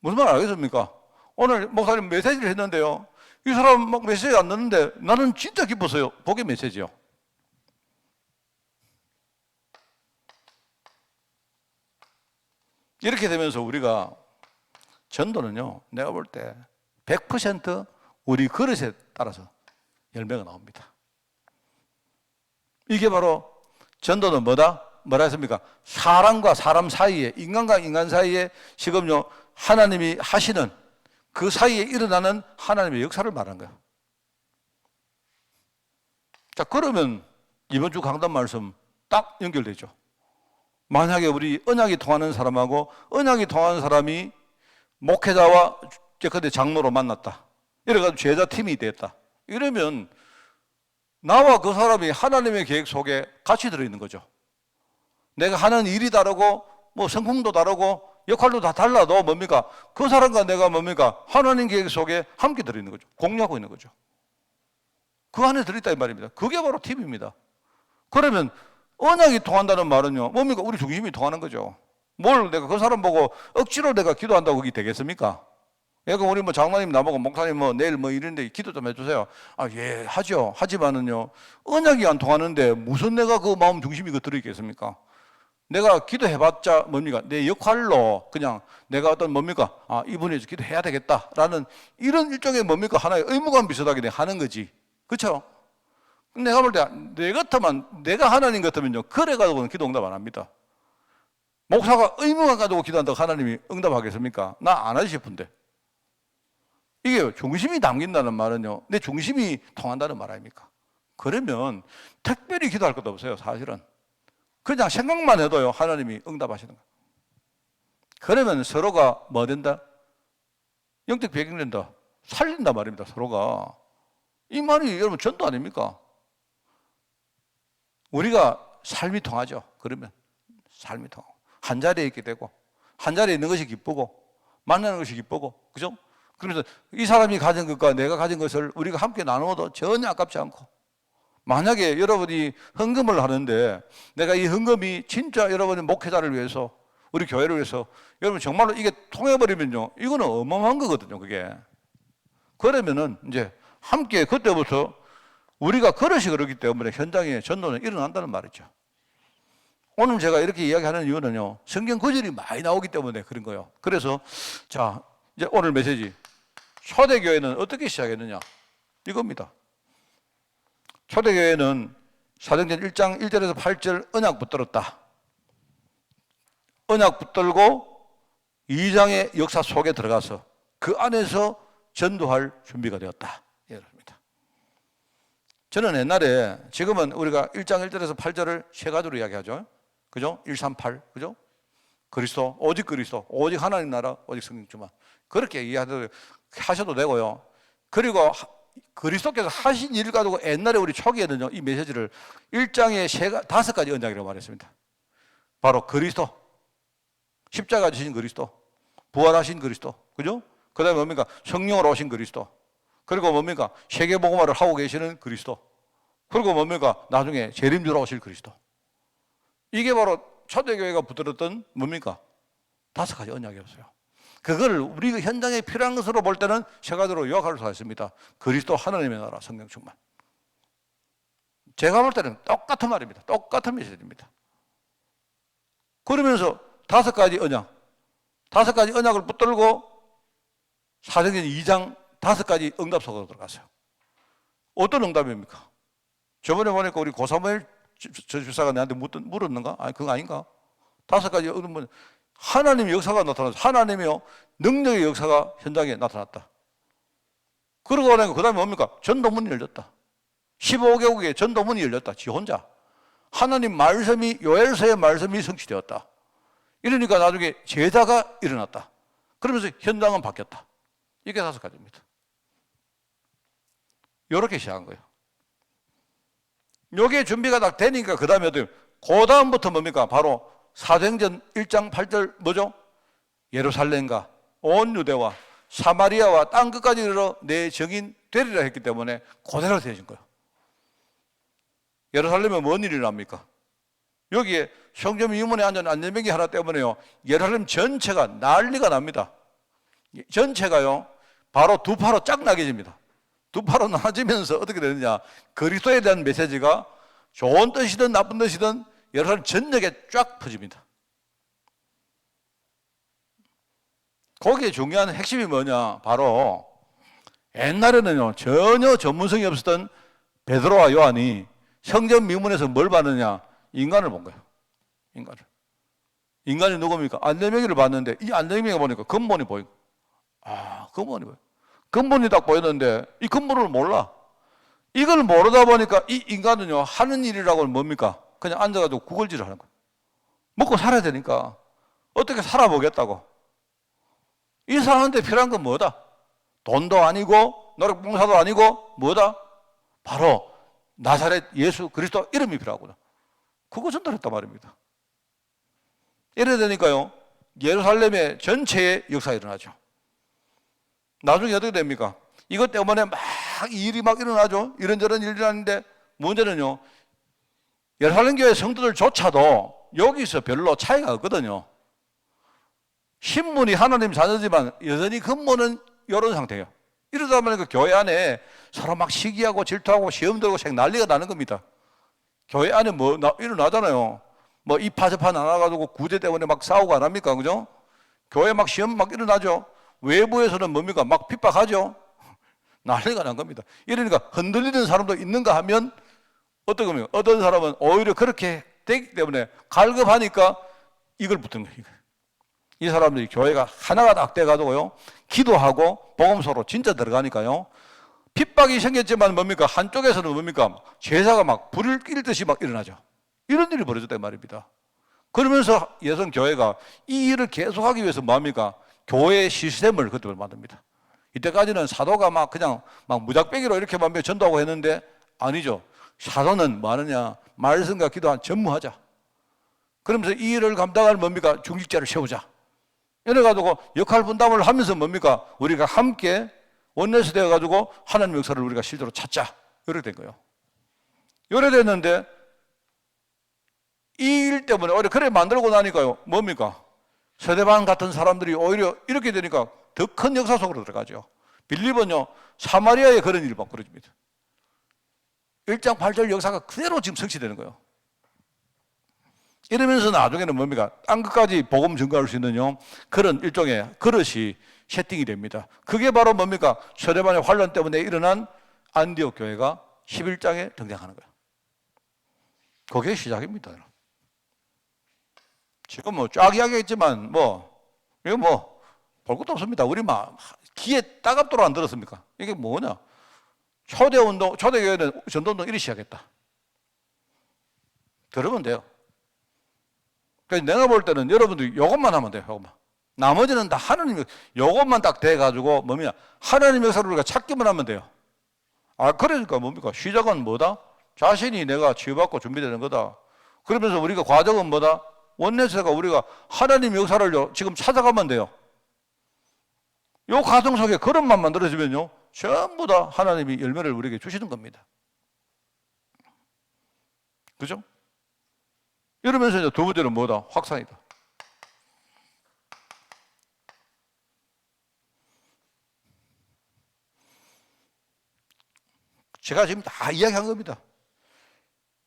무슨 말 알겠습니까? 오늘 목사님 메시지를 했는데요, 이 사람 막 메시지 안 듣는데 나는 진짜 기뻤어요. 그게 메시지요. 이렇게 되면서 우리가 전도는요, 내가 볼 때 100% 우리 그릇에 따라서 열매가 나옵니다. 이게 바로 전도는 뭐라 했습니까? 사람과 사람 사이에, 인간과 인간 사이에 지금요 하나님이 하시는 그 사이에 일어나는 하나님의 역사를 말한 거예요. 자, 그러면 이번 주 강단 말씀 딱 연결되죠. 만약에 우리 언약이 통하는 사람하고 언약이 통하는 사람이 목회자와 그때 장로로 만났다. 이래가지고 제자팀이 됐다. 이러면 나와 그 사람이 하나님의 계획 속에 같이 들어있는 거죠. 내가 하는 일이 다르고 뭐 성품도 다르고 역할도 다 달라도 뭡니까? 그 사람과 내가 뭡니까? 하나님 계획 속에 함께 들어있는 거죠. 공유하고 있는 거죠. 그 안에 들어있다 이 말입니다. 그게 바로 팀입니다. 그러면 언약이 통한다는 말은요, 뭡니까? 우리 중심이 통하는 거죠. 뭘 내가 그 사람 보고 억지로 내가 기도한다고 그게 되겠습니까? 그러니까 우리 뭐 장로님 나보고 목사님 뭐 내일 뭐 이런데 기도 좀 해주세요. 아, 예, 하죠. 하지만은요, 언약이 안 통하는데 무슨 내가 그 마음 중심이 그 들어있겠습니까? 내가 기도해봤자 뭡니까? 내 역할로 그냥 내가 어떤 뭡니까? 아, 이분이 기도해야 되겠다라는 이런 일종의 뭡니까? 하나의 의무감 비슷하게 내가 하는 거지. 그렇죠? 내가 볼 때 내 같으면 내가 하나님 같으면요, 그래 가지고는 기도 응답 안 합니다. 목사가 의무감 가지고 기도한다고 하나님이 응답하겠습니까? 나 안 하지 싶은데. 이게 중심이 담긴다는 말은요, 내 중심이 통한다는 말 아닙니까? 그러면 특별히 기도할 것도 없어요, 사실은. 그냥 생각만 해도요, 하나님이 응답하시는 거예요. 그러면 서로가 뭐 된다? 영적 배경 된다. 살린다 말입니다, 서로가. 이 말이 여러분 전도 아닙니까? 우리가 삶이 통하죠. 그러면 삶이 통하고 한 자리에 있게 되고 한 자리에 있는 것이 기쁘고 만나는 것이 기쁘고, 그죠? 그러면서 이 사람이 가진 것과 내가 가진 것을 우리가 함께 나누어도 전혀 아깝지 않고, 만약에 여러분이 헌금을 하는데 내가 이 헌금이 진짜 여러분의 목회자를 위해서 우리 교회를 위해서 여러분 정말로 이게 통해버리면요, 이거는 어마어마한 거거든요. 그게 그러면은 이제 함께 그때부터 우리가 그릇이 그렇기 때문에 현장에 전도는 일어난다는 말이죠. 오늘 제가 이렇게 이야기하는 이유는요, 성경 구절이 많이 나오기 때문에 그런 거예요. 그래서 자, 이제 오늘 메시지, 초대교회는 어떻게 시작했느냐, 이겁니다. 초대교회는 사도행전 1장 1절에서 8절 언약 붙들었다. 언약 붙들고 2장의 역사 속에 들어가서 그 안에서 전도할 준비가 되었다. 이렇습니다. 저는 옛날에, 지금은 우리가 1장 1절에서 8절을 세 가지로 이야기하죠. 그죠? 138, 그죠? 그리스도, 오직 그리스도, 오직 하나님 나라, 오직 성령주만. 그렇게 이해하셔도 되고요. 그리고 그리스도께서 하신 일 가지고 옛날에 우리 초기에는요, 이 메시지를 1장에 5가지 언약이라고 말했습니다. 바로 그리스도, 십자가 지신 그리스도, 부활하신 그리스도, 그죠? 그 다음에 뭡니까? 성령으로 오신 그리스도, 그리고 뭡니까? 세계복음화를 하고 계시는 그리스도, 그리고 뭡니까? 나중에 재림주로 오실 그리스도. 이게 바로 초대교회가 붙들었던 뭡니까? 5가지 언약이었어요. 그걸 우리가 현장에 필요한 것으로 볼 때는 세 가지로 요약할 수가 있습니다. 그리스도, 하나님의 나라, 성령 충만. 제가 볼 때는 똑같은 말입니다. 똑같은 메시지입니다. 그러면서 5가지 언약, 5가지 언약을 붙들고 사도행전 2장 5가지 응답 속으로 들어갔어요. 어떤 응답입니까? 저번에 보니까 우리 고사무엘 주사가 내한테 물었는가? 아니, 그거 아닌가? 5가지 응답은 하나님의 역사가 나타났어. 하나님의 능력의 역사가 현장에 나타났다. 그러고 나니까 그 다음에 뭡니까? 전도문이 열렸다. 15개국에 전도문이 열렸다. 지 혼자. 하나님 말씀이, 요엘서의 말씀이 성취되었다. 이러니까 나중에 제자가 일어났다. 그러면서 현장은 바뀌었다. 이게 5가지입니다. 이렇게 시작한 거예요. 요게 준비가 딱 되니까 그 다음에 그 다음부터 뭡니까? 바로 사도행전 1장 8절 뭐죠? 예루살렘과 온 유대와 사마리아와 땅 끝까지 이르러 내 증인 되리라 했기 때문에 그대로 되어진 거예요. 예루살렘에 뭔 일이 납니까? 여기에 성전 유문에 앉은 안전병기 하나 때문에요, 예루살렘 전체가 난리가 납니다. 전체가요 바로 두 파로 쫙 나뉘어집니다. 두 파로 나눠지면서 어떻게 되느냐, 그리스도에 대한 메시지가 좋은 뜻이든 나쁜 뜻이든 예루살렘 전역에 쫙 퍼집니다. 거기에 중요한 핵심이 뭐냐, 바로 옛날에는요 전혀 전문성이 없었던 베드로와 요한이 성전 미문에서 뭘 봤느냐, 인간을 본 거예요. 인간이 누굽니까? 안대명이를 봤는데 이 안대명이가 보니까 근본이 보이고, 아, 근본이 뭐예요? 근본이 딱 보였는데 이 근본을 몰라. 이걸 모르다 보니까 이 인간은요, 하는 일이라고는 뭡니까? 그냥 앉아가지고 구걸질을 하는 거예요. 먹고 살아야 되니까 어떻게 살아보겠다고. 이 사람한테 필요한 건 뭐다? 돈도 아니고 노력 봉사도 아니고 뭐다? 바로 나사렛 예수 그리스도 이름이 필요하구나. 그거 전달했단 말입니다. 이래야 되니까요, 예루살렘의 전체의 역사가 일어나죠. 나중에 어떻게 됩니까? 이것 때문에 막 일이 막 일어나죠. 이런저런 일이 일어나는데 문제는요, 예루살렘 교회 성도들조차도 여기서 별로 차이가 없거든요. 신분이 하나님 자녀지만 여전히 근본은 이런 상태예요. 이러다 보니까 교회 안에 서로 막 시기하고 질투하고 시험 들고 색 난리가 나는 겁니다. 교회 안에 뭐 일어나잖아요. 뭐 이파 저파 나눠가지고 구제 때문에 막 싸우고 안 합니까? 그죠? 교회 막 시험 막 일어나죠. 외부에서는 뭡니까? 막 핍박하죠. 난리가 난 겁니다. 이러니까 흔들리는 사람도 있는가 하면 어떤 겁니까? 어떤 사람은 오히려 그렇게 되기 때문에 갈급하니까 이걸 붙은 거예요. 이 사람들이 교회가 하나가 딱 돼가지고요, 기도하고 복음서로 진짜 들어가니까요, 핍박이 생겼지만 뭡니까? 한쪽에서는 뭡니까? 제사가 막 불을 낄듯이 막 일어나죠. 이런 일이 벌어졌단 말입니다. 그러면서 예성교회가 이 일을 계속하기 위해서 뭡니까? 교회 시스템을 그때 만듭니다. 이때까지는 사도가 막 그냥 막 무작배기로 이렇게 전도하고 했는데 아니죠. 사도는 뭐 하느냐? 말씀과 기도한 전무하자. 그러면서 이 일을 감당할 뭡니까? 중직자를 세우자. 이래가지고 역할 분담을 하면서 뭡니까? 우리가 함께 원내에서 되어가지고 하나님의 역사를 우리가 실제로 찾자. 이렇게 된 거예요. 이래 됐는데 이 일 때문에 오히려 그래 만들고 나니까요, 뭡니까? 서대반 같은 사람들이 오히려 이렇게 되니까 더 큰 역사 속으로 들어가죠. 빌립은요, 사마리아에 그런 일이 막 벌어집니다. 1장 8절 역사가 그대로 지금 성취되는 거예요. 이러면서 나중에는 뭡니까? 땅 끝까지 복음 증거할 수 있는 그런 일종의 그릇이 세팅이 됩니다. 그게 바로 뭡니까? 서대반의 환란 때문에 일어난 안디옥 교회가 11장에 등장하는 거예요. 그게 시작입니다. 지금 뭐 쫙 이야기했지만 이거 볼 것도 없습니다. 우리 막 귀에 따갑도록 안 들었습니까? 이게 뭐냐? 초대교회는 전도운동 이리 시작했다. 들으면 돼요. 그러니까 내가 볼 때는 여러분들이 이것만 하면 돼요. 이것만. 나머지는 다 하나님, 이것만 딱 돼가지고 뭡니까? 하나님 역사를 우리가 찾기만 하면 돼요. 그러니까 뭡니까? 시작은 뭐다? 자신이 내가 치유받고 준비되는 거다. 그러면서 우리가 과정은 뭐다? 원내세가 우리가 하나님 역사를 지금 찾아가면 돼요. 이 과정 속에 그릇만 만들어지면요, 전부 다 하나님이 열매를 우리에게 주시는 겁니다. 그죠? 이러면서 이제 두 번째는 뭐다? 확산이다. 제가 지금 다 이야기한 겁니다.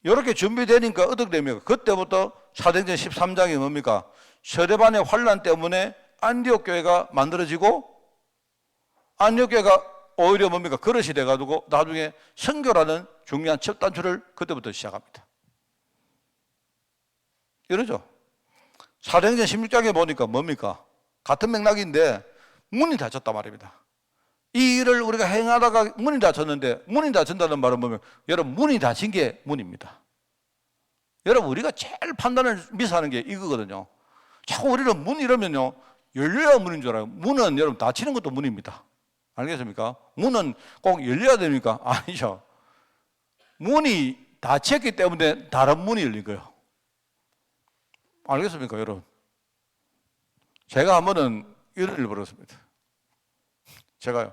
이렇게 준비되니까 어떻게 됩니까? 그때부터 사도행전 13장이 뭡니까? 서대반의 환란 때문에 안디옥 교회가 만들어지고 안디옥 교회가 오히려 뭡니까? 그릇이 돼가지고 나중에 선교라는 중요한 첫 단추를 그때부터 시작합니다. 이러죠. 사도행전 16장에 보니까 뭡니까? 같은 맥락인데 문이 닫혔단 말입니다. 이 일을 우리가 행하다가 문이 닫혔는데, 문이 닫힌다는 말은 뭐냐면 여러분, 문이 닫힌 게 문입니다. 여러분, 우리가 제일 판단을 미스하는 게 이거거든요. 자꾸 우리는 문 이러면요, 열려야 문인 줄 알아요. 문은 여러분 닫히는 것도 문입니다. 알겠습니까? 문은 꼭 열려야 됩니까? 아니죠. 문이 닫혔기 때문에 다른 문이 열린 거예요. 알겠습니까, 여러분? 제가 한 번은 이런 일을 벌였습니다. 제가요,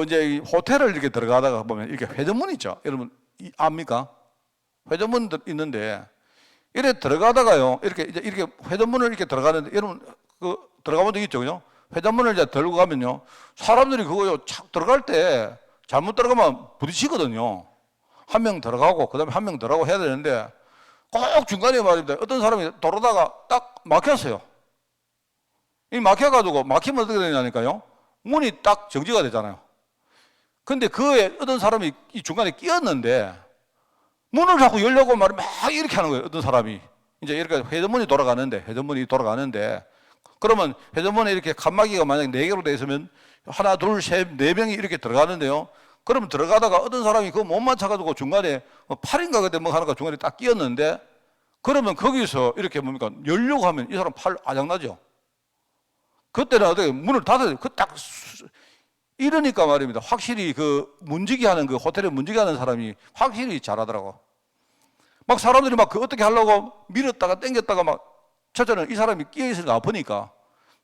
이제 호텔을 이렇게 들어가다가 보면 이렇게 회전문 있죠? 여러분, 압니까? 회전문 있는데, 이렇게 들어가다가요, 이렇게 회전문을 이렇게 들어가는데, 여러분, 들어가 본 적 있죠? 그죠? 회전문을 이제 들고 가면요, 사람들이 그거요, 착 들어갈 때 잘못 들어가면 부딪히거든요. 한 명 들어가고, 그 다음에 한 명 들어가고 해야 되는데, 꼭 중간에 말입니다. 어떤 사람이 돌아다가 딱 막혔어요. 이 막혀가지고, 막히면 어떻게 되냐니까요? 문이 딱 정지가 되잖아요. 근데 그에 어떤 사람이 이 중간에 끼었는데, 문을 자꾸 열려고 막 이렇게 하는 거예요. 어떤 사람이. 이제 이렇게 회전문이 돌아가는데, 그러면 회전문에 이렇게 칸막이가 만약 4개로 돼 있으면 하나, 둘, 셋, 4명이 이렇게 들어가는데요. 그러면 들어가다가 어떤 사람이 그거 못 맞춰가지고 중간에 팔인가 그때 뭐 하나가 중간에 딱 끼었는데 그러면 거기서 이렇게 뭡니까? 열려고 하면 이 사람 팔 아작나죠? 그때는 어떻게 문을 닫아야 그 딱 이러니까 말입니다. 확실히 그 문지기 하는 그 호텔에 문지기 하는 사람이 확실히 잘하더라고. 막 사람들이 막 그 어떻게 하려고 밀었다가 당겼다가 막 첫째는 이 사람이 끼어 있으니까 아프니까.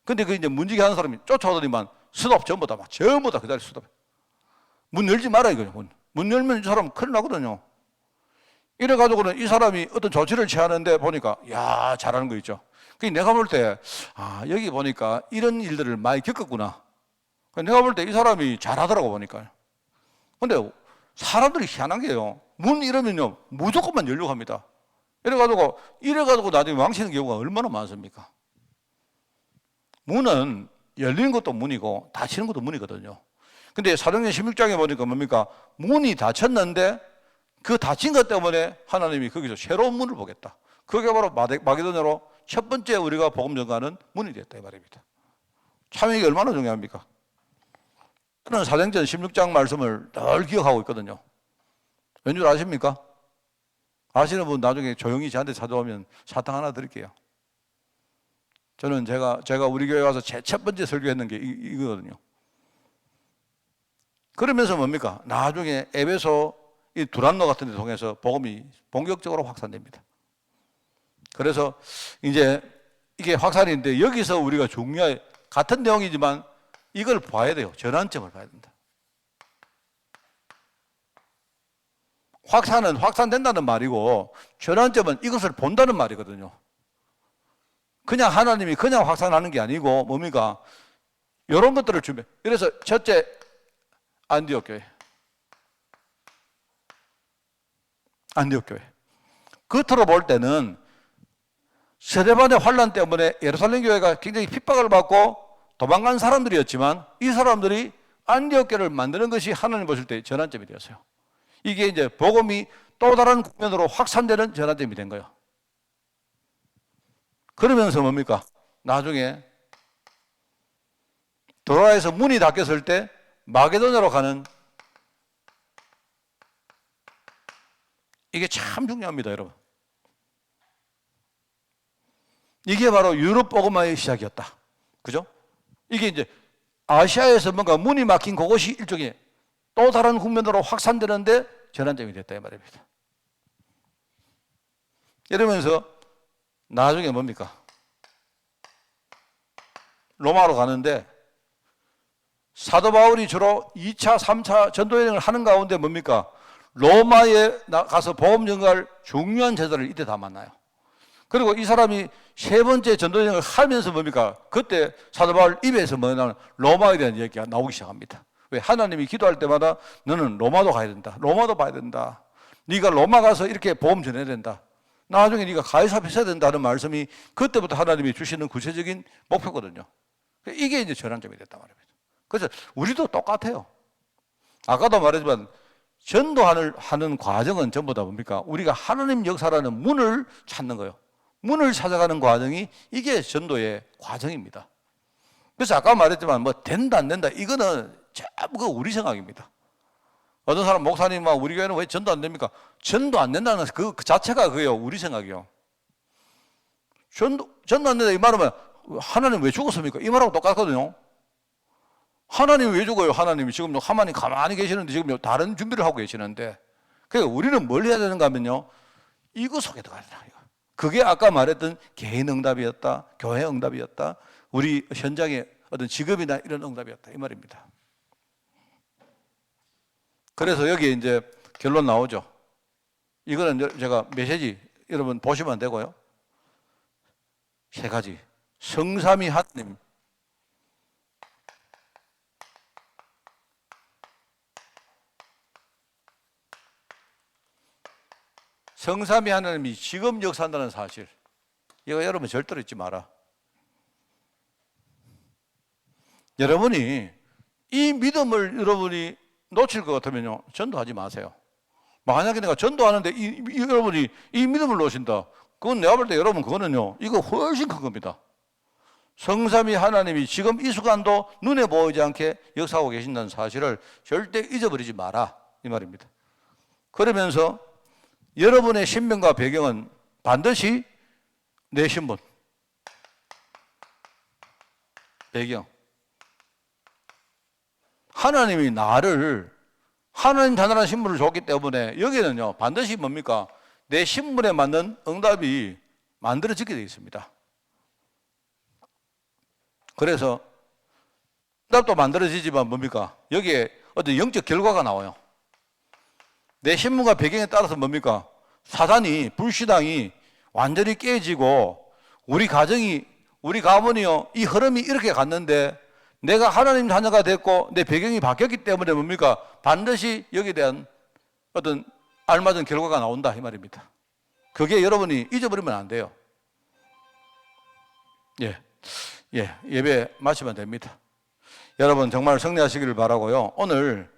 근데 그 이제 문지기 하는 사람이 쫓아오더니만 스톱 전부 다 그 자리 스톱. 문 열지 마라 이거죠. 문 열면 이 사람 큰일 나거든요. 이래가지고는 이 사람이 어떤 조치를 취하는데 보니까 야 잘하는 거 있죠. 그 내가 볼 때 여기 보니까 이런 일들을 많이 겪었구나. 내가 볼 때 이 사람이 잘하더라고 보니까. 근데 사람들이 희한한 게요. 문 이러면요 무조건만 열려고 합니다. 이래가지고 나중에 망치는 경우가 얼마나 많습니까? 문은 열리는 것도 문이고 닫히는 것도 문이거든요. 근데 사도행전 16장에 보니까 뭡니까? 문이 닫혔는데 그 닫힌 것 때문에 하나님이 거기서 새로운 문을 보겠다. 그게 바로 마게도냐로 첫 번째 우리가 복음 전가하는 문이 됐다 이 말입니다. 참 이게 얼마나 중요합니까? 저는 사도행전 16장 말씀을 늘 기억하고 있거든요. 왠 줄 아십니까? 아시는 분 나중에 조용히 저한테 찾아오면 사탕 하나 드릴게요. 저는 제가 우리 교회 와서 제 첫 번째 설교했는 게 이거거든요. 그러면서 뭡니까? 나중에 에베소 이 두란노 같은 데 통해서 복음이 본격적으로 확산됩니다. 그래서 이제 이게 확산인데 여기서 우리가 같은 내용이지만 이걸 봐야 돼요. 전환점을 봐야 된다. 확산은 확산된다는 말이고 전환점은 이것을 본다는 말이거든요. 그냥 하나님이 그냥 확산하는 게 아니고 뭡니까? 이런 것들을 준비해. 그래서 첫째 안디옥 교회. 안디옥 교회. 겉으로 볼 때는 스데반의 환란 때문에 예루살렘 교회가 굉장히 핍박을 받고 도망간 사람들이었지만 이 사람들이 안디옥 교회를 만드는 것이 하나님 보실 때 전환점이 되었어요. 이게 이제 복음이 또 다른 국면으로 확산되는 전환점이 된 거예요. 그러면서 뭡니까? 나중에 도라에서 문이 닫혔을 때 마게도냐로 가는 이게 참 중요합니다, 여러분. 이게 바로 유럽 복음화의 시작이었다. 그죠? 이게 이제 아시아에서 뭔가 문이 막힌 그것이 일종의 또 다른 국면으로 확산되는데 전환점이 됐다 이 말입니다. 이러면서 나중에 뭡니까? 로마로 가는데 사도 바울이 주로 2차, 3차 전도 여행을 하는 가운데 뭡니까? 로마에 가서 복음 전가할 중요한 제자를 이때 다 만나요. 그리고 이 사람이 세 번째 전도 여행을 하면서 뭡니까? 그때 사도 바울 입에서 뭐냐면 로마에 대한 얘기가 나오기 시작합니다. 왜? 하나님이 기도할 때마다 너는 로마도 가야 된다. 로마도 봐야 된다. 네가 로마 가서 이렇게 복음 전해야 된다. 나중에 네가 가이사 앞에 서야 된다는 말씀이 그때부터 하나님이 주시는 구체적인 목표거든요. 이게 이제 전환점이 됐단 말입니다. 그래서 우리도 똑같아요. 아까도 말했지만 전도하는 과정은 전부 다 뭡니까? 우리가 하나님 역사라는 문을 찾는 거예요. 문을 찾아가는 과정이 이게 전도의 과정입니다. 그래서 아까 말했지만 뭐 된다 안 된다 이거는 전부 우리 생각입니다. 어떤 사람 목사님 막 우리 교회는 왜 전도 안 됩니까? 전도 안 된다는 그 자체가 그게요. 우리 생각이요. 전도 안 된다 이 말하면 하나님 왜 죽었습니까? 이 말하고 똑같거든요. 하나님이 왜 죽어요? 하나님이 지금 하나님 가만히 계시는데 지금 다른 준비를 하고 계시는데 그러니까 우리는 뭘 해야 되는가 하면요. 이거 속에 들어가야 된다. 그게 아까 말했던 개인 응답이었다. 교회 응답이었다. 우리 현장의 어떤 직업이나 이런 응답이었다. 이 말입니다. 그래서 여기 이제 결론 나오죠. 이거는 제가 메시지 여러분 보시면 되고요. 세 가지. 성삼위 하나님. 성삼위 하나님이 지금 역사한다는 사실. 이거 여러분 절대로 잊지 마라. 여러분이 이 믿음을 여러분이 놓칠 것 같으면요. 전도하지 마세요. 만약에 내가 전도하는데 여러분이 이 믿음을 놓으신다. 그건 내가 볼 때 여러분 그거는요. 이거 훨씬 큰 겁니다. 성삼위 하나님이 지금 이 순간도 눈에 보이지 않게 역사하고 계신다는 사실을 절대 잊어버리지 마라 이 말입니다. 그러면서 여러분의 신분과 배경은 반드시 내 신분, 배경, 하나님이 나를 하나님 단단한 신분을 줬기 때문에 여기는요 반드시 뭡니까? 내 신분에 맞는 응답이 만들어지게 되어 있습니다. 그래서 응답도 만들어지지만 뭡니까? 여기에 어떤 영적 결과가 나와요. 내 신분과 배경에 따라서 뭡니까? 사단이, 불신앙이 완전히 깨지고 우리 가정이, 우리 가문이요 이 흐름이 이렇게 갔는데 내가 하나님 자녀가 됐고 내 배경이 바뀌었기 때문에 뭡니까? 반드시 여기에 대한 어떤 알맞은 결과가 나온다 이 말입니다. 그게 여러분이 잊어버리면 안 돼요. 예배 마치면 됩니다. 여러분 정말 승리하시기를 바라고요. 오늘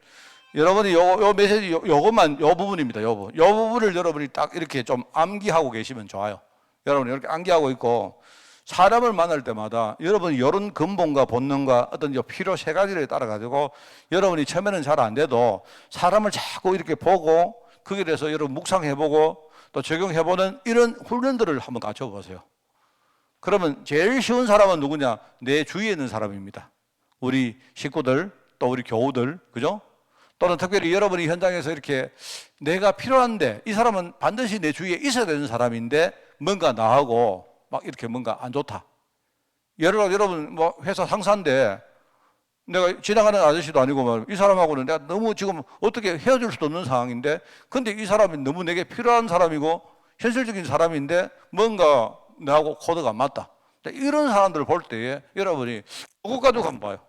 여러분이 요 메시지 요것만 요 부분입니다. 요 부분을 여러분이 딱 이렇게 좀 암기하고 계시면 좋아요. 여러분이 이렇게 암기하고 있고 사람을 만날 때마다 여러분이 이런 근본과 본능과 어떤 필요 세 가지를 따라 가지고 여러분이 처음에는 잘 안 돼도 사람을 자꾸 이렇게 보고 거기에 대해서 여러분 묵상해보고 또 적용해보는 이런 훈련들을 한번 갖춰보세요. 그러면 제일 쉬운 사람은 누구냐? 내 주위에 있는 사람입니다. 우리 식구들, 또 우리 교우들, 그죠? 또는 특별히 여러분이 현장에서 이렇게 내가 필요한데 이 사람은 반드시 내 주위에 있어야 되는 사람인데 뭔가 나하고 막 이렇게 뭔가 안 좋다. 여러분 뭐 회사 상사인데 내가 지나가는 아저씨도 아니고 이 사람하고는 내가 너무 지금 어떻게 헤어질 수도 없는 상황인데 근데 이 사람이 너무 내게 필요한 사람이고 현실적인 사람인데 뭔가 나하고 코드가 안 맞다. 이런 사람들을 볼 때에 여러분이 그것 가지고 한번 봐요.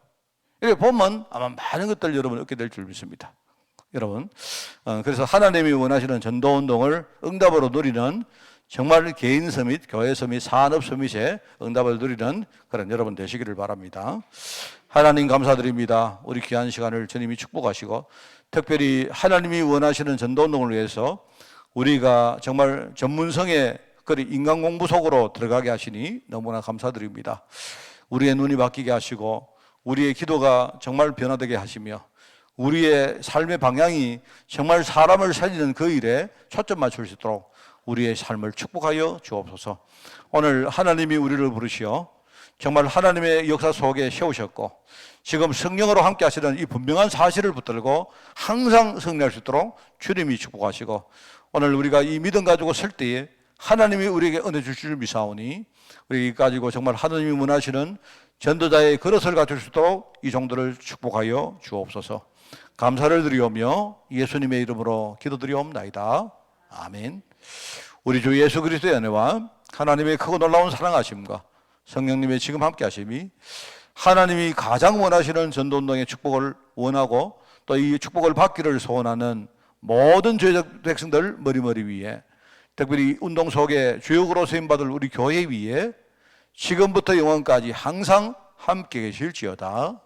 이렇게 보면 아마 많은 것들 여러분 얻게 될 줄 믿습니다. 여러분 그래서 하나님이 원하시는 전도운동을 응답으로 누리는 정말 개인 서밋, 교회 서밋, 산업 서밋의 응답을 누리는 그런 여러분 되시기를 바랍니다. 하나님 감사드립니다. 우리 귀한 시간을 주님이 축복하시고 특별히 하나님이 원하시는 전도운동을 위해서 우리가 정말 전문성의 인간 공부 속으로 들어가게 하시니 너무나 감사드립니다. 우리의 눈이 바뀌게 하시고 우리의 기도가 정말 변화되게 하시며 우리의 삶의 방향이 정말 사람을 살리는 그 일에 초점 맞출 수 있도록 우리의 삶을 축복하여 주옵소서. 오늘 하나님이 우리를 부르시어 정말 하나님의 역사 속에 세우셨고 지금 성령으로 함께 하시는 이 분명한 사실을 붙들고 항상 승리할 수 있도록 주님이 축복하시고 오늘 우리가 이 믿음 가지고 설 때에 하나님이 우리에게 은혜 주실 줄 믿사오니 우리 가지고 정말 하나님이 원하시는 전도자의 그릇을 갖출 수 있도록 이 정도를 축복하여 주옵소서. 감사를 드리오며 예수님의 이름으로 기도드리옵나이다. 아멘. 우리 주 예수 그리스도의 은혜와 하나님의 크고 놀라운 사랑하심과 성령님의 지금 함께 하심이 하나님이 가장 원하시는 전도운동의 축복을 원하고 또 이 축복을 받기를 소원하는 모든 죄적 백성들 머리머리 위에 특별히 운동 속에 주역으로 세임받을 우리 교회 위에 지금부터 영원까지 항상 함께 계실지어다.